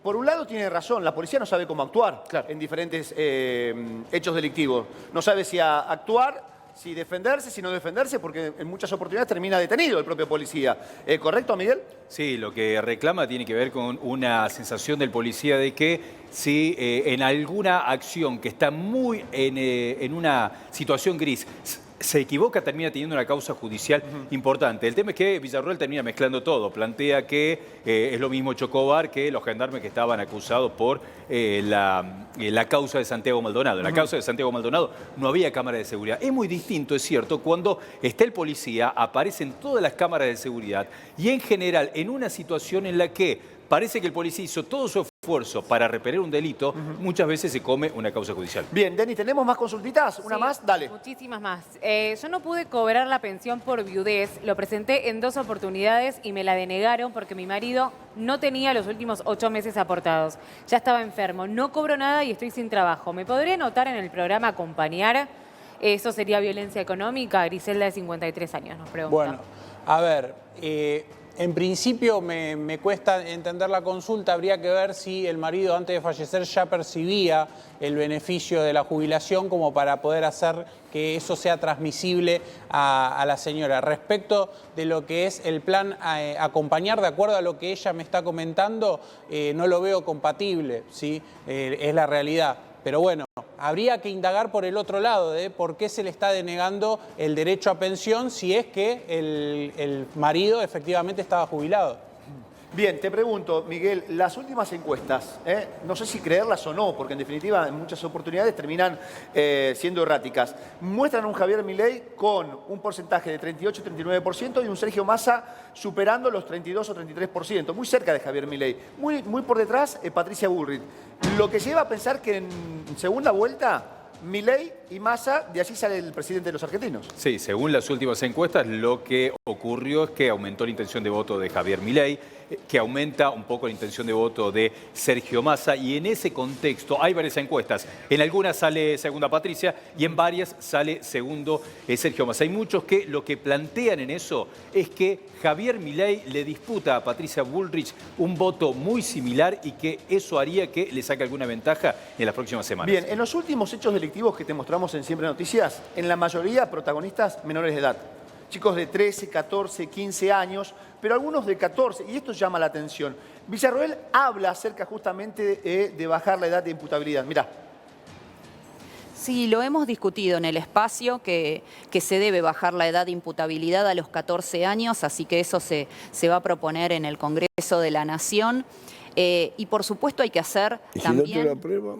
por un lado tiene razón, la policía no sabe cómo actuar en diferentes hechos delictivos. No sabe si actuar, si defenderse, si no defenderse, porque en muchas oportunidades termina detenido el propio policía. ¿Correcto, Miguel? Sí, lo que reclama tiene que ver con una sensación del policía de que si en alguna acción que está muy en una situación gris se equivoca, termina teniendo una causa judicial importante. El tema es que Villarroel termina mezclando todo. Plantea que es lo mismo Chocobar que los gendarmes que estaban acusados por la causa de Santiago Maldonado. En la causa de Santiago Maldonado no había cámara de seguridad. Es muy distinto, es cierto, cuando está el policía, aparecen todas las cámaras de seguridad y en general en una situación en la que parece que el policía hizo todo su esfuerzo para repeler un delito, muchas veces se come una causa judicial. Bien, Denis, ¿tenemos más consultitas? ¿Una más? Dale. Muchísimas más. Yo no pude cobrar la pensión por viudez, lo presenté en 2 oportunidades y me la denegaron porque mi marido no tenía los últimos 8 meses aportados. Ya estaba enfermo, no cobro nada y estoy sin trabajo. ¿Me podría anotar en el programa Acompañar? ¿Eso sería violencia económica? Griselda de 53 años nos pregunta. Bueno, a ver, En principio me cuesta entender la consulta, habría que ver si el marido antes de fallecer ya percibía el beneficio de la jubilación como para poder hacer que eso sea transmisible a la señora. Respecto de lo que es el plan acompañar, de acuerdo a lo que ella me está comentando, no lo veo compatible, ¿sí? Es la realidad. Pero bueno, habría que indagar por el otro lado de por qué se le está denegando el derecho a pensión si es que el marido efectivamente estaba jubilado. Bien, te pregunto, Miguel, las últimas encuestas, no sé si creerlas o no, porque en definitiva en muchas oportunidades terminan siendo erráticas, muestran a un Javier Milei con un porcentaje de 38-39% y un Sergio Massa superando los 32 o 33%, muy cerca de Javier Milei, muy por detrás Patricia Bullrich, lo que lleva a pensar que en segunda vuelta Milei y Massa, de allí sale el presidente de los argentinos. Sí, según las últimas encuestas, lo que ocurrió es que aumentó la intención de voto de Javier Milei, que aumenta un poco la intención de voto de Sergio Massa, y en ese contexto hay varias encuestas. En algunas sale segunda Patricia y en varias sale segundo Sergio Massa. Hay muchos que lo que plantean en eso es que Javier Milei le disputa a Patricia Bullrich un voto muy similar y que eso haría que le saque alguna ventaja en las próximas semanas. Bien, en los últimos hechos delictivos que te mostramos en Siempre Noticias, en la mayoría protagonistas menores de edad. Chicos de 13, 14, 15 años, pero algunos de 14, y esto llama la atención. Villarroel habla acerca justamente de bajar la edad de imputabilidad. Mirá. Sí, lo hemos discutido en el espacio, que se debe bajar la edad de imputabilidad a los 14 años, así que eso se va a proponer en el Congreso de la Nación. Y por supuesto hay que hacer ¿Y si también... no te lo aprueban?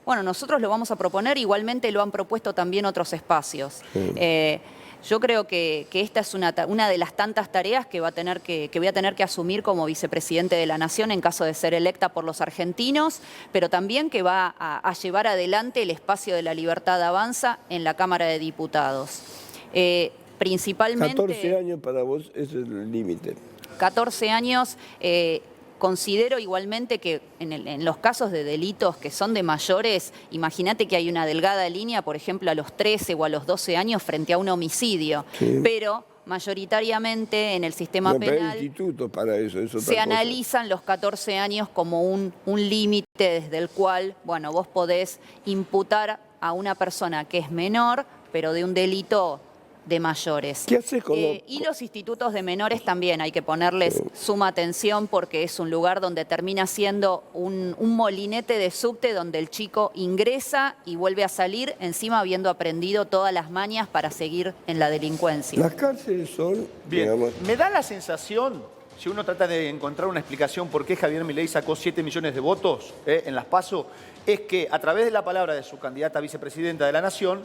Bueno, nosotros lo vamos a proponer, igualmente lo han propuesto también otros espacios. Sí. Yo creo que esta es una de las tantas tareas que voy a tener que asumir como vicepresidente de la Nación en caso de ser electa por los argentinos, pero también que va a llevar adelante el espacio de la libertad avanza en la Cámara de Diputados. Principalmente... 14 años para vos es el límite. 14 años... Considero igualmente que en los casos de delitos que son de mayores, imagínate que hay una delgada línea, por ejemplo, a los 13 o a los 12 años frente a un homicidio, sí. Pero mayoritariamente en el sistema penal hay institutos para eso, es otra se cosa. analizan los 14 años como un límite desde el cual, bueno, vos podés imputar a una persona que es menor, pero de un delito de mayores. ¿Qué haces con Y los institutos de menores también hay que ponerles suma atención porque es un lugar donde termina siendo un molinete de subte donde el chico ingresa y vuelve a salir, encima habiendo aprendido todas las mañas para seguir en la delincuencia. Las cárceles son... Bien, digamos, me da la sensación, si uno trata de encontrar una explicación por qué Javier Milei sacó 7 millones de votos en las PASO, es que a través de la palabra de su candidata a vicepresidenta de la Nación,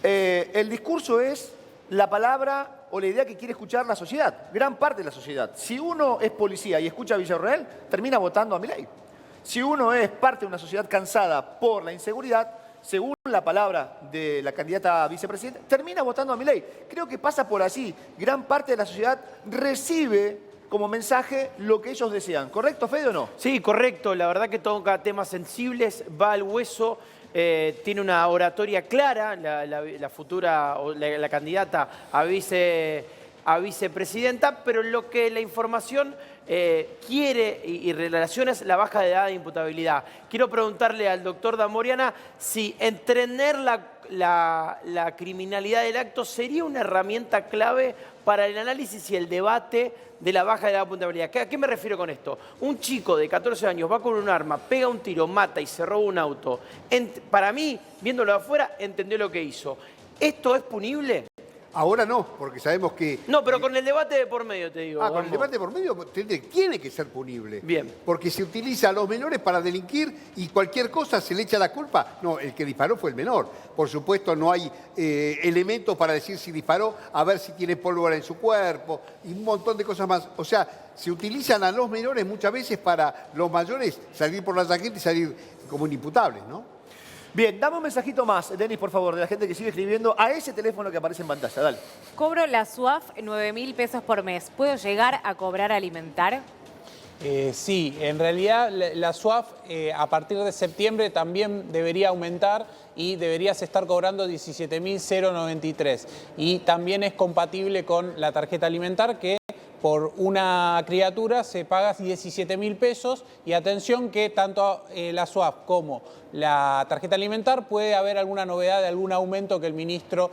el discurso es la palabra o la idea que quiere escuchar la sociedad, gran parte de la sociedad. Si uno es policía y escucha a Villarroel, termina votando a Milei. Si uno es parte de una sociedad cansada por la inseguridad, según la palabra de la candidata a vicepresidenta, termina votando a Milei. Creo que pasa por allí. Gran parte de la sociedad recibe como mensaje lo que ellos desean. ¿Correcto, Fede, o no? Sí, correcto. La verdad que toca temas sensibles, va al hueso. Tiene una oratoria clara, la futura, la candidata a vicepresidenta, pero lo que la información quiere y relaciona es la baja de edad de imputabilidad. Quiero preguntarle al doctor Damoriana si entrener la criminalidad del acto sería una herramienta clave para el análisis y el debate de la baja de edad de imputabilidad. ¿A qué me refiero con esto? Un chico de 14 años va con un arma, pega un tiro, mata y se roba un auto. Para mí, viéndolo de afuera, entendió lo que hizo. ¿Esto es punible? Ahora no, porque sabemos que... No, pero con el debate de por medio, te digo. Con el debate por medio tiene que ser punible. Bien. Porque se utiliza a los menores para delinquir y cualquier cosa se le echa la culpa. No, el que disparó fue el menor. Por supuesto, no hay elementos para decir si disparó, a ver si tiene pólvora en su cuerpo y un montón de cosas más. O sea, se utilizan a los menores muchas veces para los mayores salir por la tangente y salir como inimputables, ¿no? Bien, dame un mensajito más, Denis, por favor, de la gente que sigue escribiendo a ese teléfono que aparece en pantalla. Dale. Cobro la SUAF 9.000 pesos por mes. ¿Puedo llegar a cobrar alimentar? Sí, en realidad la SUAF a partir de septiembre también debería aumentar y deberías estar cobrando 17.093. Y también es compatible con la tarjeta alimentar que por una criatura se paga 17.000 pesos y atención que tanto la SUAF como la tarjeta alimentar puede haber alguna novedad de algún aumento que el ministro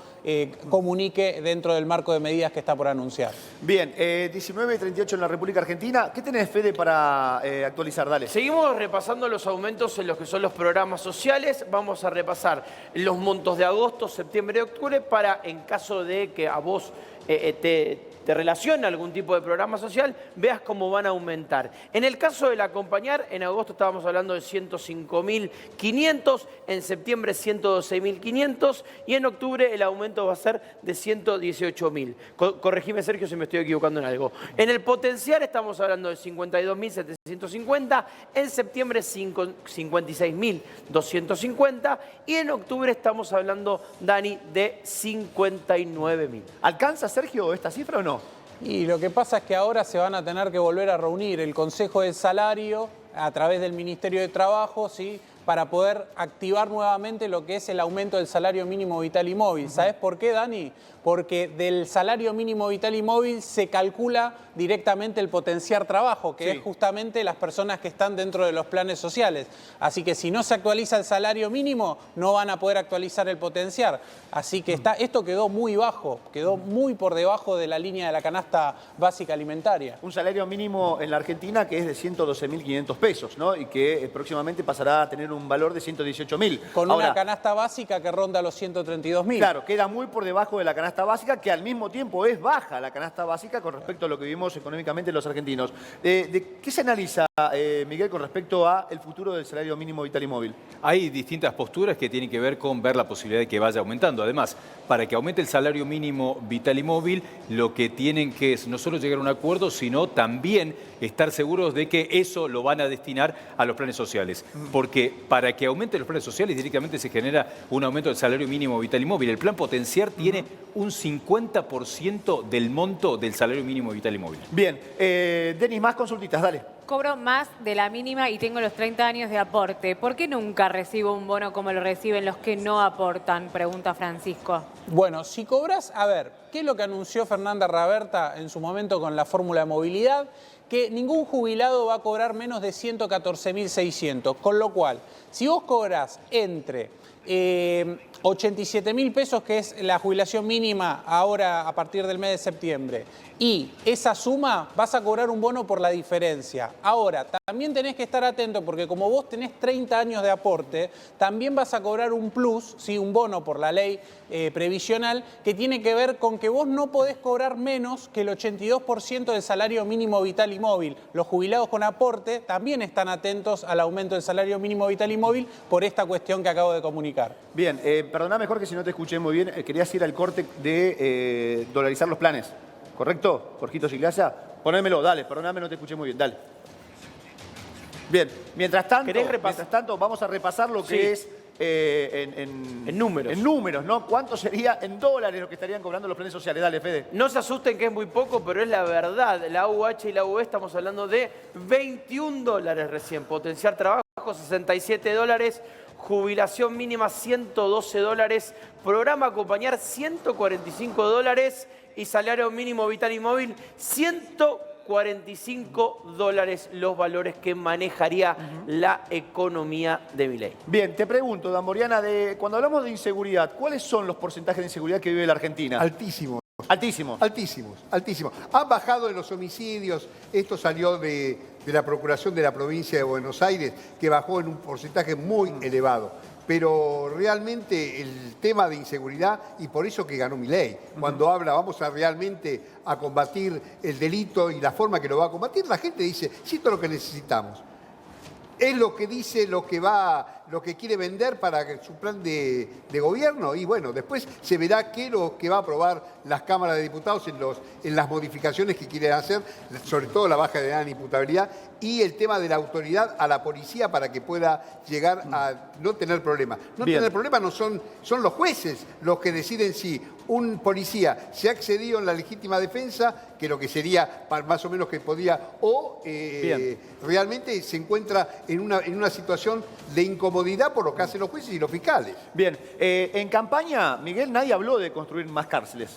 comunique dentro del marco de medidas que está por anunciar. Bien, 19:38 en la República Argentina. ¿Qué tenés, Fede, para actualizar? Dale. Seguimos repasando los aumentos en los que son los programas sociales. Vamos a repasar los montos de agosto, septiembre y octubre para, en caso de que a vos te relaciona algún tipo de programa social, veas cómo van a aumentar. En el caso del acompañar, en agosto estábamos hablando de 105.500, en septiembre 112.500 y en octubre el aumento va a ser de 118.000. Corregime, Sergio, si me estoy equivocando en algo. En el potenciar estamos hablando de 52.750, en septiembre 56.250 y en octubre estamos hablando, Dani, de 59.000. ¿Alcanza, Sergio, esta cifra o no? Y lo que pasa es que ahora se van a tener que volver a reunir el Consejo del Salario a través del Ministerio de Trabajo, ¿sí?, para poder activar nuevamente lo que es el aumento del salario mínimo vital y móvil. ¿Sabes por qué, Dani? Porque del salario mínimo vital y móvil se calcula directamente el potenciar trabajo, que es justamente las personas que están dentro de los planes sociales. Así que si no se actualiza el salario mínimo, no van a poder actualizar el potenciar. Así que esto quedó muy bajo, quedó muy por debajo de la línea de la canasta básica alimentaria. Un salario mínimo en la Argentina que es de 112.500 pesos, ¿no? Y que próximamente pasará a tener un valor de 118.000. Con una canasta básica que ronda los 132.000. Claro, queda muy por debajo de la canasta básica, que al mismo tiempo es baja la canasta básica con respecto a lo que vivimos económicamente los argentinos. ¿De qué se analiza, Miguel, con respecto al futuro del salario mínimo vital y móvil? Hay distintas posturas que tienen que ver con ver la posibilidad de que vaya aumentando. Además, para que aumente el salario mínimo vital y móvil, lo que tienen que es no solo llegar a un acuerdo, sino también estar seguros de que eso lo van a destinar a los planes sociales. Porque para que aumente los planes sociales directamente se genera un aumento del salario mínimo vital y móvil. El plan potenciar tiene un 50% del monto del salario mínimo vital y móvil. Bien, Denis, más consultitas, dale. Cobro más de la mínima y tengo los 30 años de aporte. ¿Por qué nunca recibo un bono como lo reciben los que no aportan? Pregunta Francisco. Bueno, si cobras, a ver, ¿qué es lo que anunció Fernanda Raberta en su momento con la fórmula de movilidad? Que ningún jubilado va a cobrar menos de 114.600, con lo cual, si vos cobras entre 87.000 pesos, que es la jubilación mínima ahora a partir del mes de septiembre, y esa suma vas a cobrar un bono por la diferencia. Ahora, también tenés que estar atento porque como vos tenés 30 años de aporte, también vas a cobrar un plus, ¿sí?, un bono por la ley previsional, que tiene que ver con que vos no podés cobrar menos que el 82% del salario mínimo vital y móvil. Los jubilados con aporte también están atentos al aumento del salario mínimo vital y móvil por esta cuestión que acabo de comunicar. Bien, perdóname, Jorge, si no te escuché muy bien. Querías ir al corte de dolarizar los planes, ¿correcto? Jorgito Siglacia, ponémelo, dale, perdóname, no te escuché muy bien, dale. Bien, mientras tanto vamos a repasar lo que es en números. En números, ¿no? ¿Cuánto sería en dólares lo que estarían cobrando los planes sociales? Dale, Fede. No se asusten que es muy poco, pero es la verdad. La AUH y la UE estamos hablando de $21 recién. Potenciar trabajo, $67. Jubilación mínima, $112. Programa acompañar, $145. Y salario mínimo vital y móvil, $145 los valores que manejaría la economía de Milei. Bien, te pregunto, Damboriana, cuando hablamos de inseguridad, ¿cuáles son los porcentajes de inseguridad que vive la Argentina? Altísimos. Altísimos. Altísimos, altísimos. Han bajado en los homicidios, esto salió de la Procuración de la Provincia de Buenos Aires, que bajó en un porcentaje muy elevado. Pero realmente el tema de inseguridad, y por eso que ganó Milei, cuando habla vamos a realmente a combatir el delito y la forma que lo va a combatir, la gente dice, sí, esto es lo que necesitamos. Es lo que dice, lo que quiere vender para su plan de gobierno, y bueno, después se verá qué es lo que va a aprobar las cámaras de diputados en las modificaciones que quieren hacer, sobre todo la baja de edad de imputabilidad y el tema de la autoridad a la policía para que pueda llegar a no tener problemas. No tener problemas no son los jueces los que deciden si un policía se ha excedido en la legítima defensa, que lo que sería más o menos que podía, o realmente se encuentra en una situación de incomodidad por lo que hacen los jueces y los fiscales. Bien, en campaña, Miguel, nadie habló de construir más cárceles.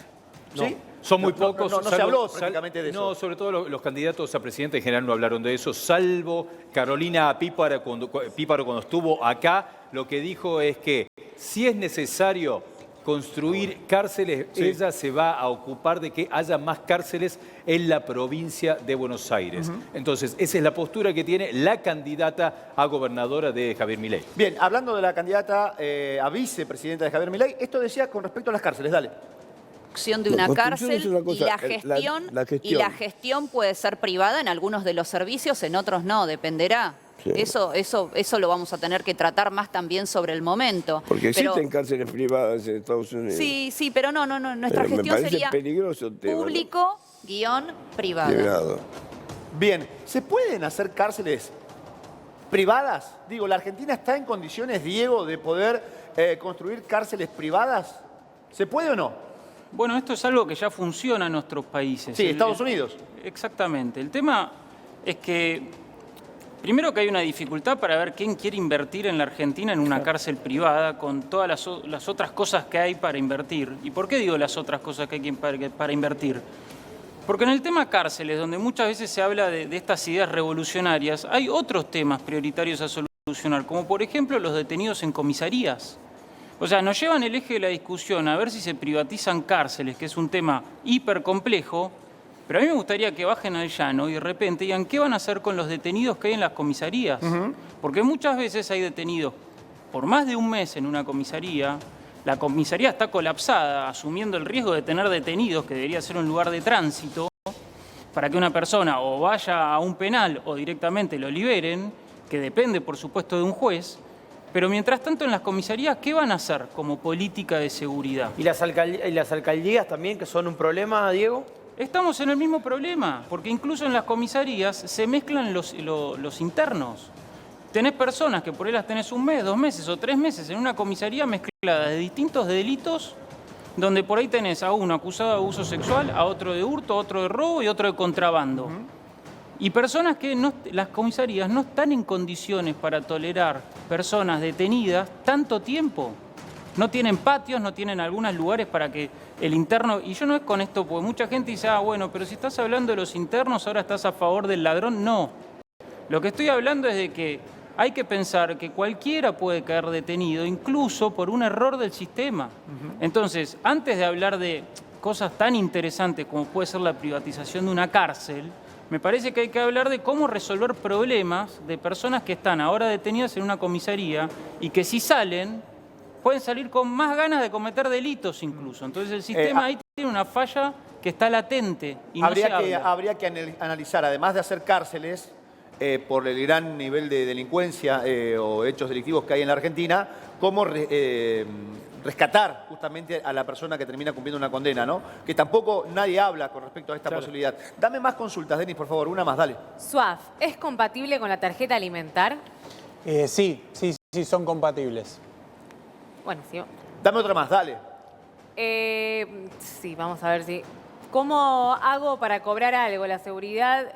¿Sí? Son muy pocos. No se habló prácticamente de eso. No, sobre todo los candidatos a presidente en general no hablaron de eso, salvo Carolina Píparo cuando estuvo acá, lo que dijo es que si es necesario construir cárceles, ella se va a ocupar de que haya más cárceles en la provincia de Buenos Aires. Entonces, esa es la postura que tiene la candidata a gobernadora de Javier Milei. Bien, hablando de la candidata a vicepresidenta de Javier Milei, esto decía con respecto a las cárceles, dale. De una cárcel y la gestión. gestión puede ser privada en algunos de los servicios, en otros no, dependerá. Sí. Eso lo vamos a tener que tratar más también sobre el momento. Porque existen cárceles privadas en Estados Unidos. Sí, pero no, nuestra Pero gestión me parece sería peligroso el tema, público-privado. Privado. Bien, ¿se pueden hacer cárceles privadas? Digo, ¿la Argentina está en condiciones, Diego, de poder construir cárceles privadas? ¿Se puede o no? Bueno, esto es algo que ya funciona en nuestros países. Sí, Estados Unidos. Exactamente. El tema es que, primero que hay una dificultad para ver quién quiere invertir en la Argentina en una cárcel privada con todas las otras cosas que hay para invertir. ¿Y por qué digo las otras cosas que hay para invertir? Porque en el tema cárceles, donde muchas veces se habla de estas ideas revolucionarias, hay otros temas prioritarios a solucionar, como por ejemplo los detenidos en comisarías. O sea, nos llevan el eje de la discusión a ver si se privatizan cárceles, que es un tema hiper complejo, pero a mí me gustaría que bajen al llano y de repente digan qué van a hacer con los detenidos que hay en las comisarías. Porque muchas veces hay detenidos por más de un mes en una comisaría, la comisaría está colapsada, asumiendo el riesgo de tener detenidos, que debería ser un lugar de tránsito, para que una persona o vaya a un penal o directamente lo liberen, que depende por supuesto de un juez. Pero mientras tanto en las comisarías, ¿qué van a hacer como política de seguridad? ¿Y las alcaldías también, que son un problema, Diego? Estamos en el mismo problema, porque incluso en las comisarías se mezclan los internos. Tenés personas que por ahí las tenés un mes, 2 meses o 3 meses en una comisaría mezclada de distintos delitos, donde por ahí tenés a uno acusado de abuso sexual, a otro de hurto, a otro de robo y otro de contrabando. Y personas que las comisarías no están en condiciones para tolerar personas detenidas tanto tiempo. No tienen patios, no tienen algunos lugares para que el interno... Y yo no es con esto, porque mucha gente dice, bueno, pero si estás hablando de los internos, ahora estás a favor del ladrón. No. Lo que estoy hablando es de que hay que pensar que cualquiera puede caer detenido, incluso por un error del sistema. Entonces, antes de hablar de cosas tan interesantes como puede ser la privatización de una cárcel, me parece que hay que hablar de cómo resolver problemas de personas que están ahora detenidas en una comisaría y que si salen, pueden salir con más ganas de cometer delitos incluso. Entonces el sistema ahí tiene una falla que está latente y no se habla. Habría que analizar, además de hacer cárceles, por el gran nivel de delincuencia o hechos delictivos que hay en la Argentina, cómo rescatar justamente a la persona que termina cumpliendo una condena, ¿no? Que tampoco nadie habla con respecto a esta posibilidad. Dame más consultas, Denis, por favor, una más, dale. SUAF, ¿es compatible con la tarjeta alimentar? Sí, son compatibles. Bueno, sí. Dame otra más, dale. Sí, vamos a ver si... ¿Cómo hago para cobrar algo? La seguridad...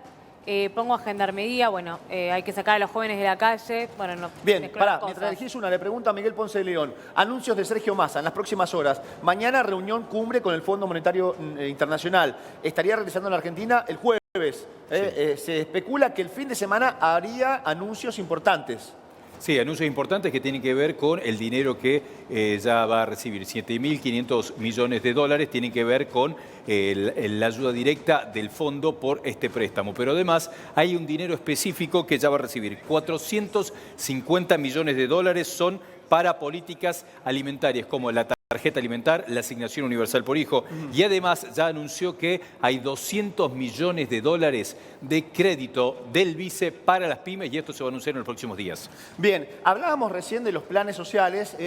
pongo a gendarmería, bueno, hay que sacar a los jóvenes de la calle, bueno, no. Bien, pará, mientras elegís una, le pregunto a Miguel Ponce de León. Anuncios de Sergio Massa en las próximas horas. Mañana reunión cumbre con el Fondo Monetario Internacional. Estaría regresando a la Argentina el jueves. Se especula que el fin de semana haría anuncios importantes. Sí, anuncios importantes que tienen que ver con el dinero que ya va a recibir. 7.500 millones de dólares tienen que ver con la ayuda directa del fondo por este préstamo. Pero además hay un dinero específico que ya va a recibir. 450 millones de dólares son para políticas alimentarias como la tarjeta alimentar, la asignación universal por hijo. Y además ya anunció que hay 200 millones de dólares de crédito del vice para las pymes y esto se va a anunciar en los próximos días. Bien, hablábamos recién de los planes sociales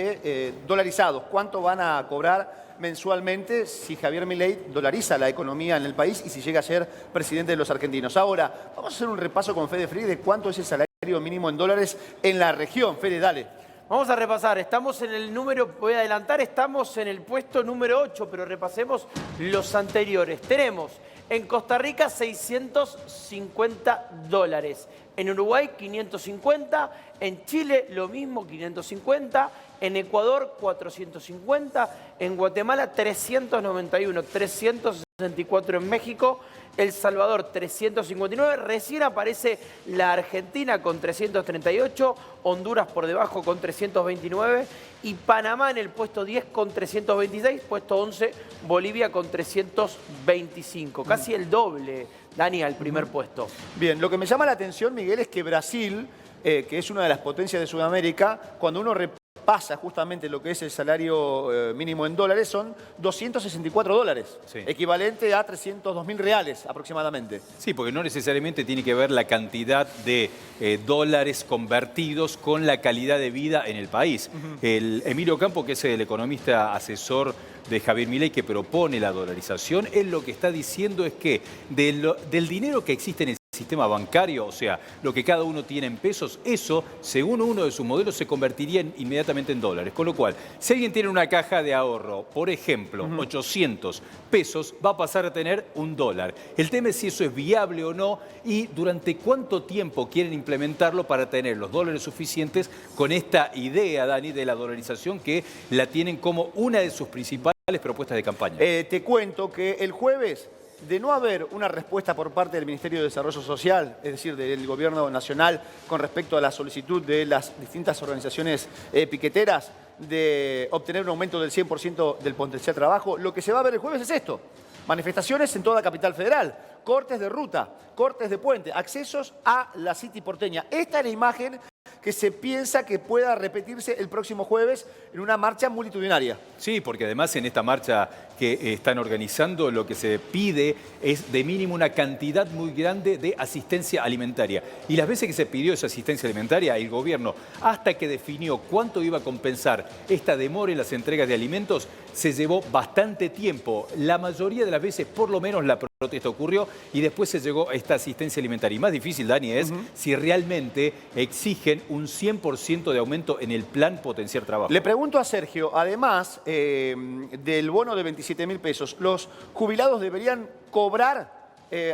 dolarizados. ¿Cuánto van a cobrar mensualmente si Javier Milei dolariza la economía en el país y si llega a ser presidente de los argentinos? Ahora, vamos a hacer un repaso con Fede Fri de cuánto es el salario mínimo en dólares en la región. Fede, dale. Vamos a repasar, estamos en el número, voy a adelantar, estamos en el puesto número 8, pero repasemos los anteriores. Tenemos en Costa Rica 650 dólares, en Uruguay 550, en Chile lo mismo 550 En Ecuador, 450. En Guatemala, 391. 364 en México. El Salvador, 359. Recién aparece la Argentina con 338. Honduras por debajo con 329. Y Panamá en el puesto 10 con 326. Puesto 11, Bolivia con 325. Casi el doble, Dani, al primer puesto. Bien, lo que me llama la atención, Miguel, es que Brasil, que es una de las potencias de Sudamérica, cuando uno repasa justamente lo que es el salario mínimo en dólares, son 264 dólares, equivalente a 302.000 reales aproximadamente. Sí, porque no necesariamente tiene que ver la cantidad de dólares convertidos con la calidad de vida en el país. El Emilio Campo, que es el economista asesor de Javier Milei, que propone la dolarización, él lo que está diciendo es que del dinero que existe en el sistema bancario, o sea, lo que cada uno tiene en pesos, eso, según uno de sus modelos, se convertiría inmediatamente en dólares. Con lo cual, si alguien tiene una caja de ahorro, por ejemplo, 800 pesos, va a pasar a tener $1. El tema es si eso es viable o no y durante cuánto tiempo quieren implementarlo para tener los dólares suficientes con esta idea, Dani, de la dolarización, que la tienen como una de sus principales propuestas de campaña. Te cuento que el jueves, de no haber una respuesta por parte del Ministerio de Desarrollo Social, es decir, del Gobierno Nacional, con respecto a la solicitud de las distintas organizaciones piqueteras de obtener un aumento del 100% del potencial trabajo, lo que se va a ver el jueves es esto: manifestaciones en toda Capital Federal, cortes de ruta, cortes de puente, accesos a la City porteña. Esta es la imagen que se piensa que pueda repetirse el próximo jueves en una marcha multitudinaria. Sí, porque además en esta marcha que están organizando lo que se pide es de mínimo una cantidad muy grande de asistencia alimentaria. Y las veces que se pidió esa asistencia alimentaria, el gobierno, hasta que definió cuánto iba a compensar esta demora en las entregas de alimentos, se llevó bastante tiempo. La mayoría de las veces, por lo menos, la protesta ocurrió y después se llegó a esta asistencia alimentaria. Y más difícil, Dani, es si realmente exigen un 100% de aumento en el plan Potenciar Trabajo. Le pregunto a Sergio, además del bono de 27.000 pesos, ¿los jubilados deberían cobrar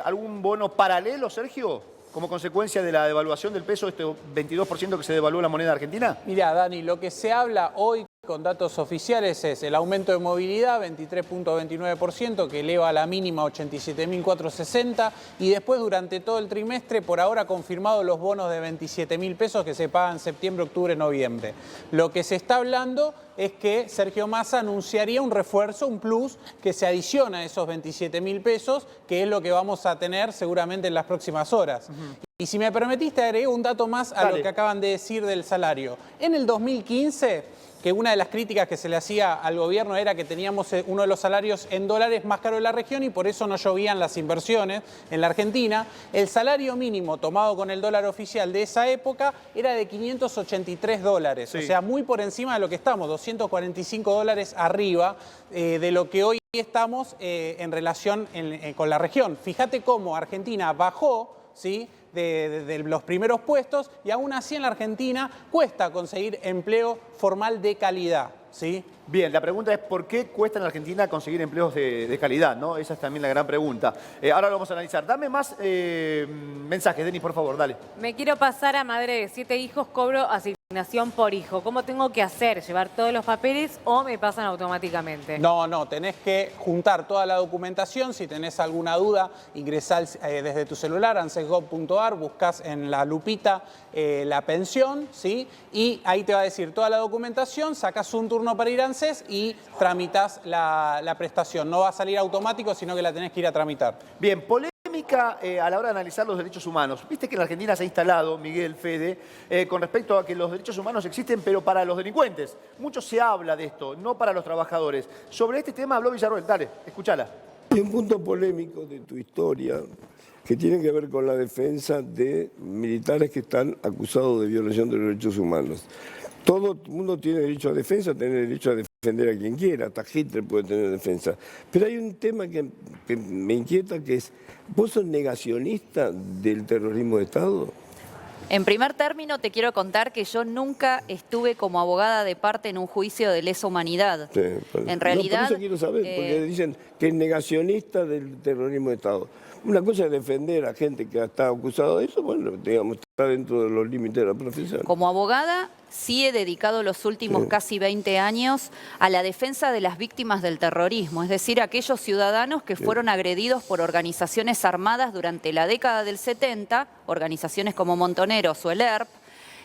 algún bono paralelo, Sergio, como consecuencia de la devaluación del peso, este 22% que se devaluó la moneda argentina? Mirá, Dani, lo que se habla hoy con datos oficiales es el aumento de movilidad, 23.29%, que eleva a la mínima 87.460, y después durante todo el trimestre, por ahora confirmado los bonos de 27.000 pesos que se pagan septiembre, octubre, noviembre. Lo que se está hablando es que Sergio Massa anunciaría un refuerzo, un plus, que se adiciona a esos 27.000 pesos, que es lo que vamos a tener seguramente en las próximas horas. Y si me permitiste, agrego un dato más a lo que acaban de decir del salario. En el 2015... que una de las críticas que se le hacía al gobierno era que teníamos uno de los salarios en dólares más caro de la región y por eso no llovían las inversiones en la Argentina. El salario mínimo tomado con el dólar oficial de esa época era de 583 dólares, o sea, muy por encima de lo que estamos, 245 dólares arriba de lo que hoy estamos en relación con la región. Fíjate cómo Argentina bajó, ¿sí?, de los primeros puestos y aún así en la Argentina cuesta conseguir empleo formal de calidad, ¿sí? Bien, la pregunta es ¿por qué cuesta en la Argentina conseguir empleos de calidad, ¿no? Esa es también la gran pregunta. Ahora lo vamos a analizar. Dame más mensajes, Denis, por favor, dale. Me quiero pasar a madre de 7 hijos, cobro asignación por hijo. ¿Cómo tengo que hacer? ¿Llevar todos los papeles o me pasan automáticamente? No, tenés que juntar toda la documentación. Si tenés alguna duda, ingresás desde tu celular, ansesgov.ar, buscás en la lupita la pensión, ¿sí? Y ahí te va a decir toda la documentación, sacás un turno para ir a ANSES y tramitas la prestación. No va a salir automático, sino que la tenés que ir a tramitar. Bien, polémica a la hora de analizar los derechos humanos. Viste que en la Argentina se ha instalado, Miguel, Fede, con respecto a que los derechos humanos existen, pero para los delincuentes. Mucho se habla de esto, no para los trabajadores. Sobre este tema habló Villarroel. Dale, escúchala. Hay un punto polémico de tu historia que tiene que ver con la defensa de militares que están acusados de violación de los derechos humanos. Todo el mundo tiene derecho a defensa, tiene derecho a defender a quien quiera, hasta Hitler puede tener defensa. Pero hay un tema que me inquieta, que es, ¿vos sos negacionista del terrorismo de Estado? En primer término, te quiero contar que yo nunca estuve como abogada de parte en un juicio de lesa humanidad. Sí, en realidad... No, por eso quiero saber, porque dicen que es negacionista del terrorismo de Estado. Una cosa es defender a gente que está acusada de eso, bueno, digamos, está dentro de los límites de la profesión. Como abogada, sí he dedicado los últimos casi 20 años a la defensa de las víctimas del terrorismo, es decir, aquellos ciudadanos que fueron agredidos por organizaciones armadas durante la década del 70, organizaciones como Montoneros o el ERP,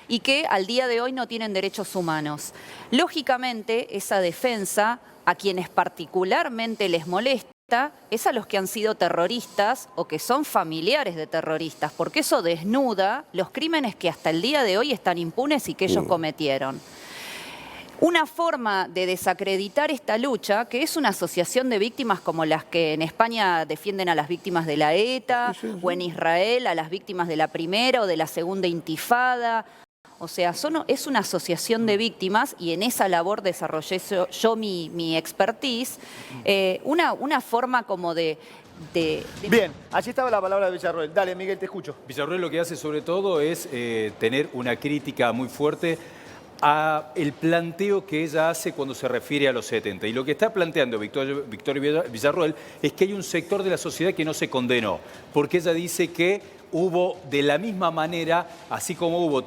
y que al día de hoy no tienen derechos humanos. Lógicamente, esa defensa, a quienes particularmente les molesta, es a los que han sido terroristas o que son familiares de terroristas, porque eso desnuda los crímenes que hasta el día de hoy están impunes y que ellos cometieron. Una forma de desacreditar esta lucha, que es una asociación de víctimas como las que en España defienden a las víctimas de la ETA, o en Israel a las víctimas de la primera o de la segunda intifada. O sea, es una asociación de víctimas y en esa labor desarrollé yo mi expertise. Una forma como de... Bien, allí estaba la palabra de Villarroel. Dale, Miguel, te escucho. Villarroel lo que hace sobre todo es tener una crítica muy fuerte a el planteo que ella hace cuando se refiere a los 70. Y lo que está planteando Victoria Villarroel es que hay un sector de la sociedad que no se condenó, porque ella dice que hubo de la misma manera, así como hubo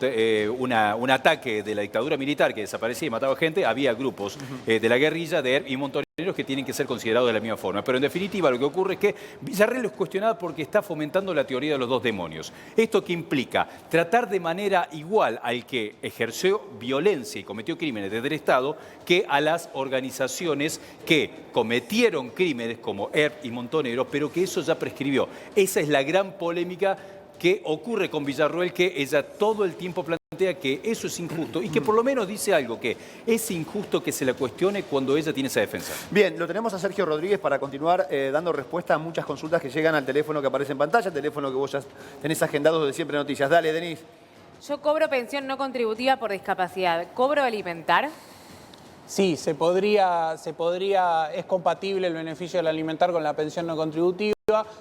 un ataque de la dictadura militar que desaparecía y mataba gente, había grupos de la guerrilla de ERP y montoneros que tienen que ser considerados de la misma forma. Pero en definitiva lo que ocurre es que Villarroel es cuestionada porque está fomentando la teoría de los dos demonios. ¿Esto qué implica? Tratar de manera igual al que ejerció violencia y cometió crímenes desde el Estado que a las organizaciones que cometieron crímenes como ERP y Montoneros, pero que eso ya prescribió. Esa es la gran polémica que ocurre con Villarroel, que ella todo el tiempo plantea que eso es injusto y que por lo menos dice algo, que es injusto que se la cuestione cuando ella tiene esa defensa. Bien, lo tenemos a Sergio Rodríguez para continuar dando respuesta a muchas consultas que llegan al teléfono que aparece en pantalla, el teléfono que vos ya tenés agendado desde Siempre Noticias. Dale, Denise. Yo cobro pensión no contributiva por discapacidad. ¿Cobro alimentar? Sí, se podría, es compatible el beneficio del alimentar con la pensión no contributiva.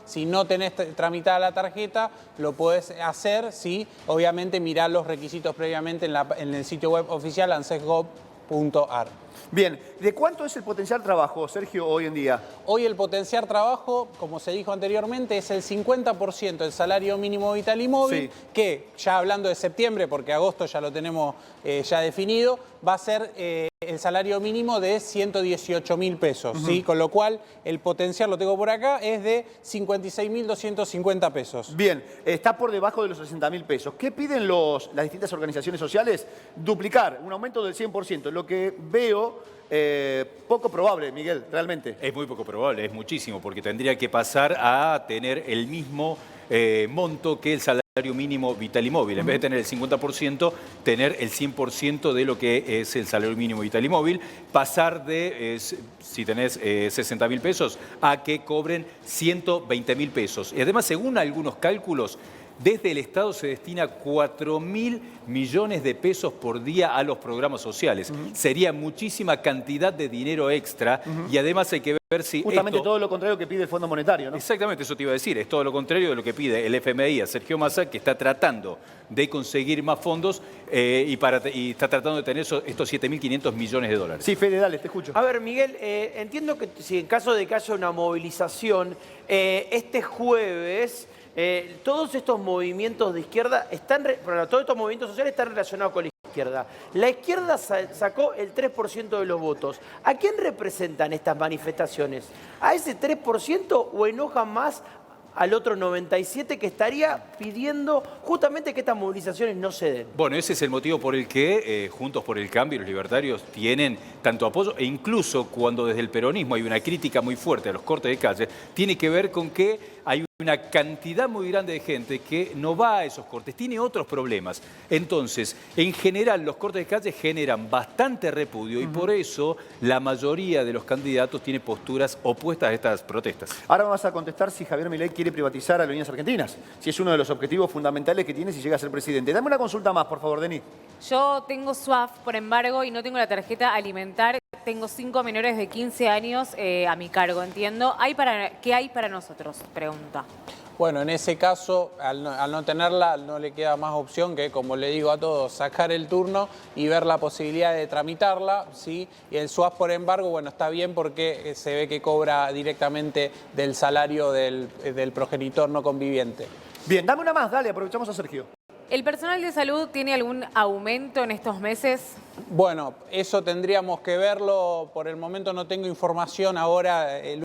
Si no tenés tramitada la tarjeta, lo podés hacer, sí. Obviamente mirá los requisitos previamente en el sitio web oficial ansesgov.ar. Bien, ¿de cuánto es el potencial trabajo, Sergio, hoy en día? Hoy el potencial trabajo, como se dijo anteriormente, es el 50% del salario mínimo vital y móvil, que ya hablando de septiembre, porque agosto ya lo tenemos ya definido, va a ser el salario mínimo de 118.000 pesos, ¿sí? Con lo cual el potencial, lo tengo por acá, es de 56.250 pesos. Bien, está por debajo de los 60.000 pesos. ¿Qué piden las distintas organizaciones sociales? Duplicar, un aumento del 100%. Lo que veo poco probable, Miguel, realmente. Es muy poco probable, es muchísimo, porque tendría que pasar a tener el mismo monto que el salario mínimo vital y móvil. En vez de tener el 50%, tener el 100% de lo que es el salario mínimo vital y móvil, pasar de, si tenés 60.000 pesos, a que cobren 120.000 pesos. Y además, según algunos cálculos, desde el Estado se destina 4.000 millones de pesos por día a los programas sociales. Sería muchísima cantidad de dinero extra y además hay que ver si justamente todo lo contrario que pide el Fondo Monetario, ¿no? Exactamente, eso te iba a decir. Es todo lo contrario de lo que pide el FMI a Sergio Massa, que está tratando de conseguir más fondos y está tratando de tener estos 7.500 millones de dólares. Sí, Fede, dale, te escucho. A ver, Miguel, entiendo que si en caso de que haya una movilización, este jueves... todos estos movimientos de izquierda todos estos movimientos sociales están relacionados con la izquierda. La izquierda sacó el 3% de los votos. ¿A quién representan estas manifestaciones? ¿A ese 3% o enojan más al otro 97% que estaría pidiendo justamente que estas movilizaciones no se den? Bueno, ese es el motivo por el que Juntos por el Cambio y los libertarios tienen tanto apoyo, e incluso cuando desde el peronismo hay una crítica muy fuerte a los cortes de calle, tiene que ver con que hay una cantidad muy grande de gente que no va a esos cortes, tiene otros problemas. Entonces, en general, los cortes de calle generan bastante repudio y por eso la mayoría de los candidatos tiene posturas opuestas a estas protestas. Ahora vas a contestar si Javier Milei quiere privatizar Aerolíneas Argentinas, si es uno de los objetivos fundamentales que tiene si llega a ser presidente. Dame una consulta más, por favor, Denis. Yo tengo SUAF por embargo y no tengo la tarjeta alimentar. tengo 5 menores de 15 años a mi cargo, entiendo. ¿Qué hay para nosotros? Pregunta. Bueno, en ese caso, al no tenerla, no le queda más opción que, como le digo a todos, sacar el turno y ver la posibilidad de tramitarla, ¿sí? Y el SUAS, por embargo, bueno, está bien porque se ve que cobra directamente del salario del progenitor no conviviente. Bien, dame una más, dale, aprovechamos a Sergio. ¿El personal de salud tiene algún aumento en estos meses? Bueno, eso tendríamos que verlo. Por el momento no tengo información ahora.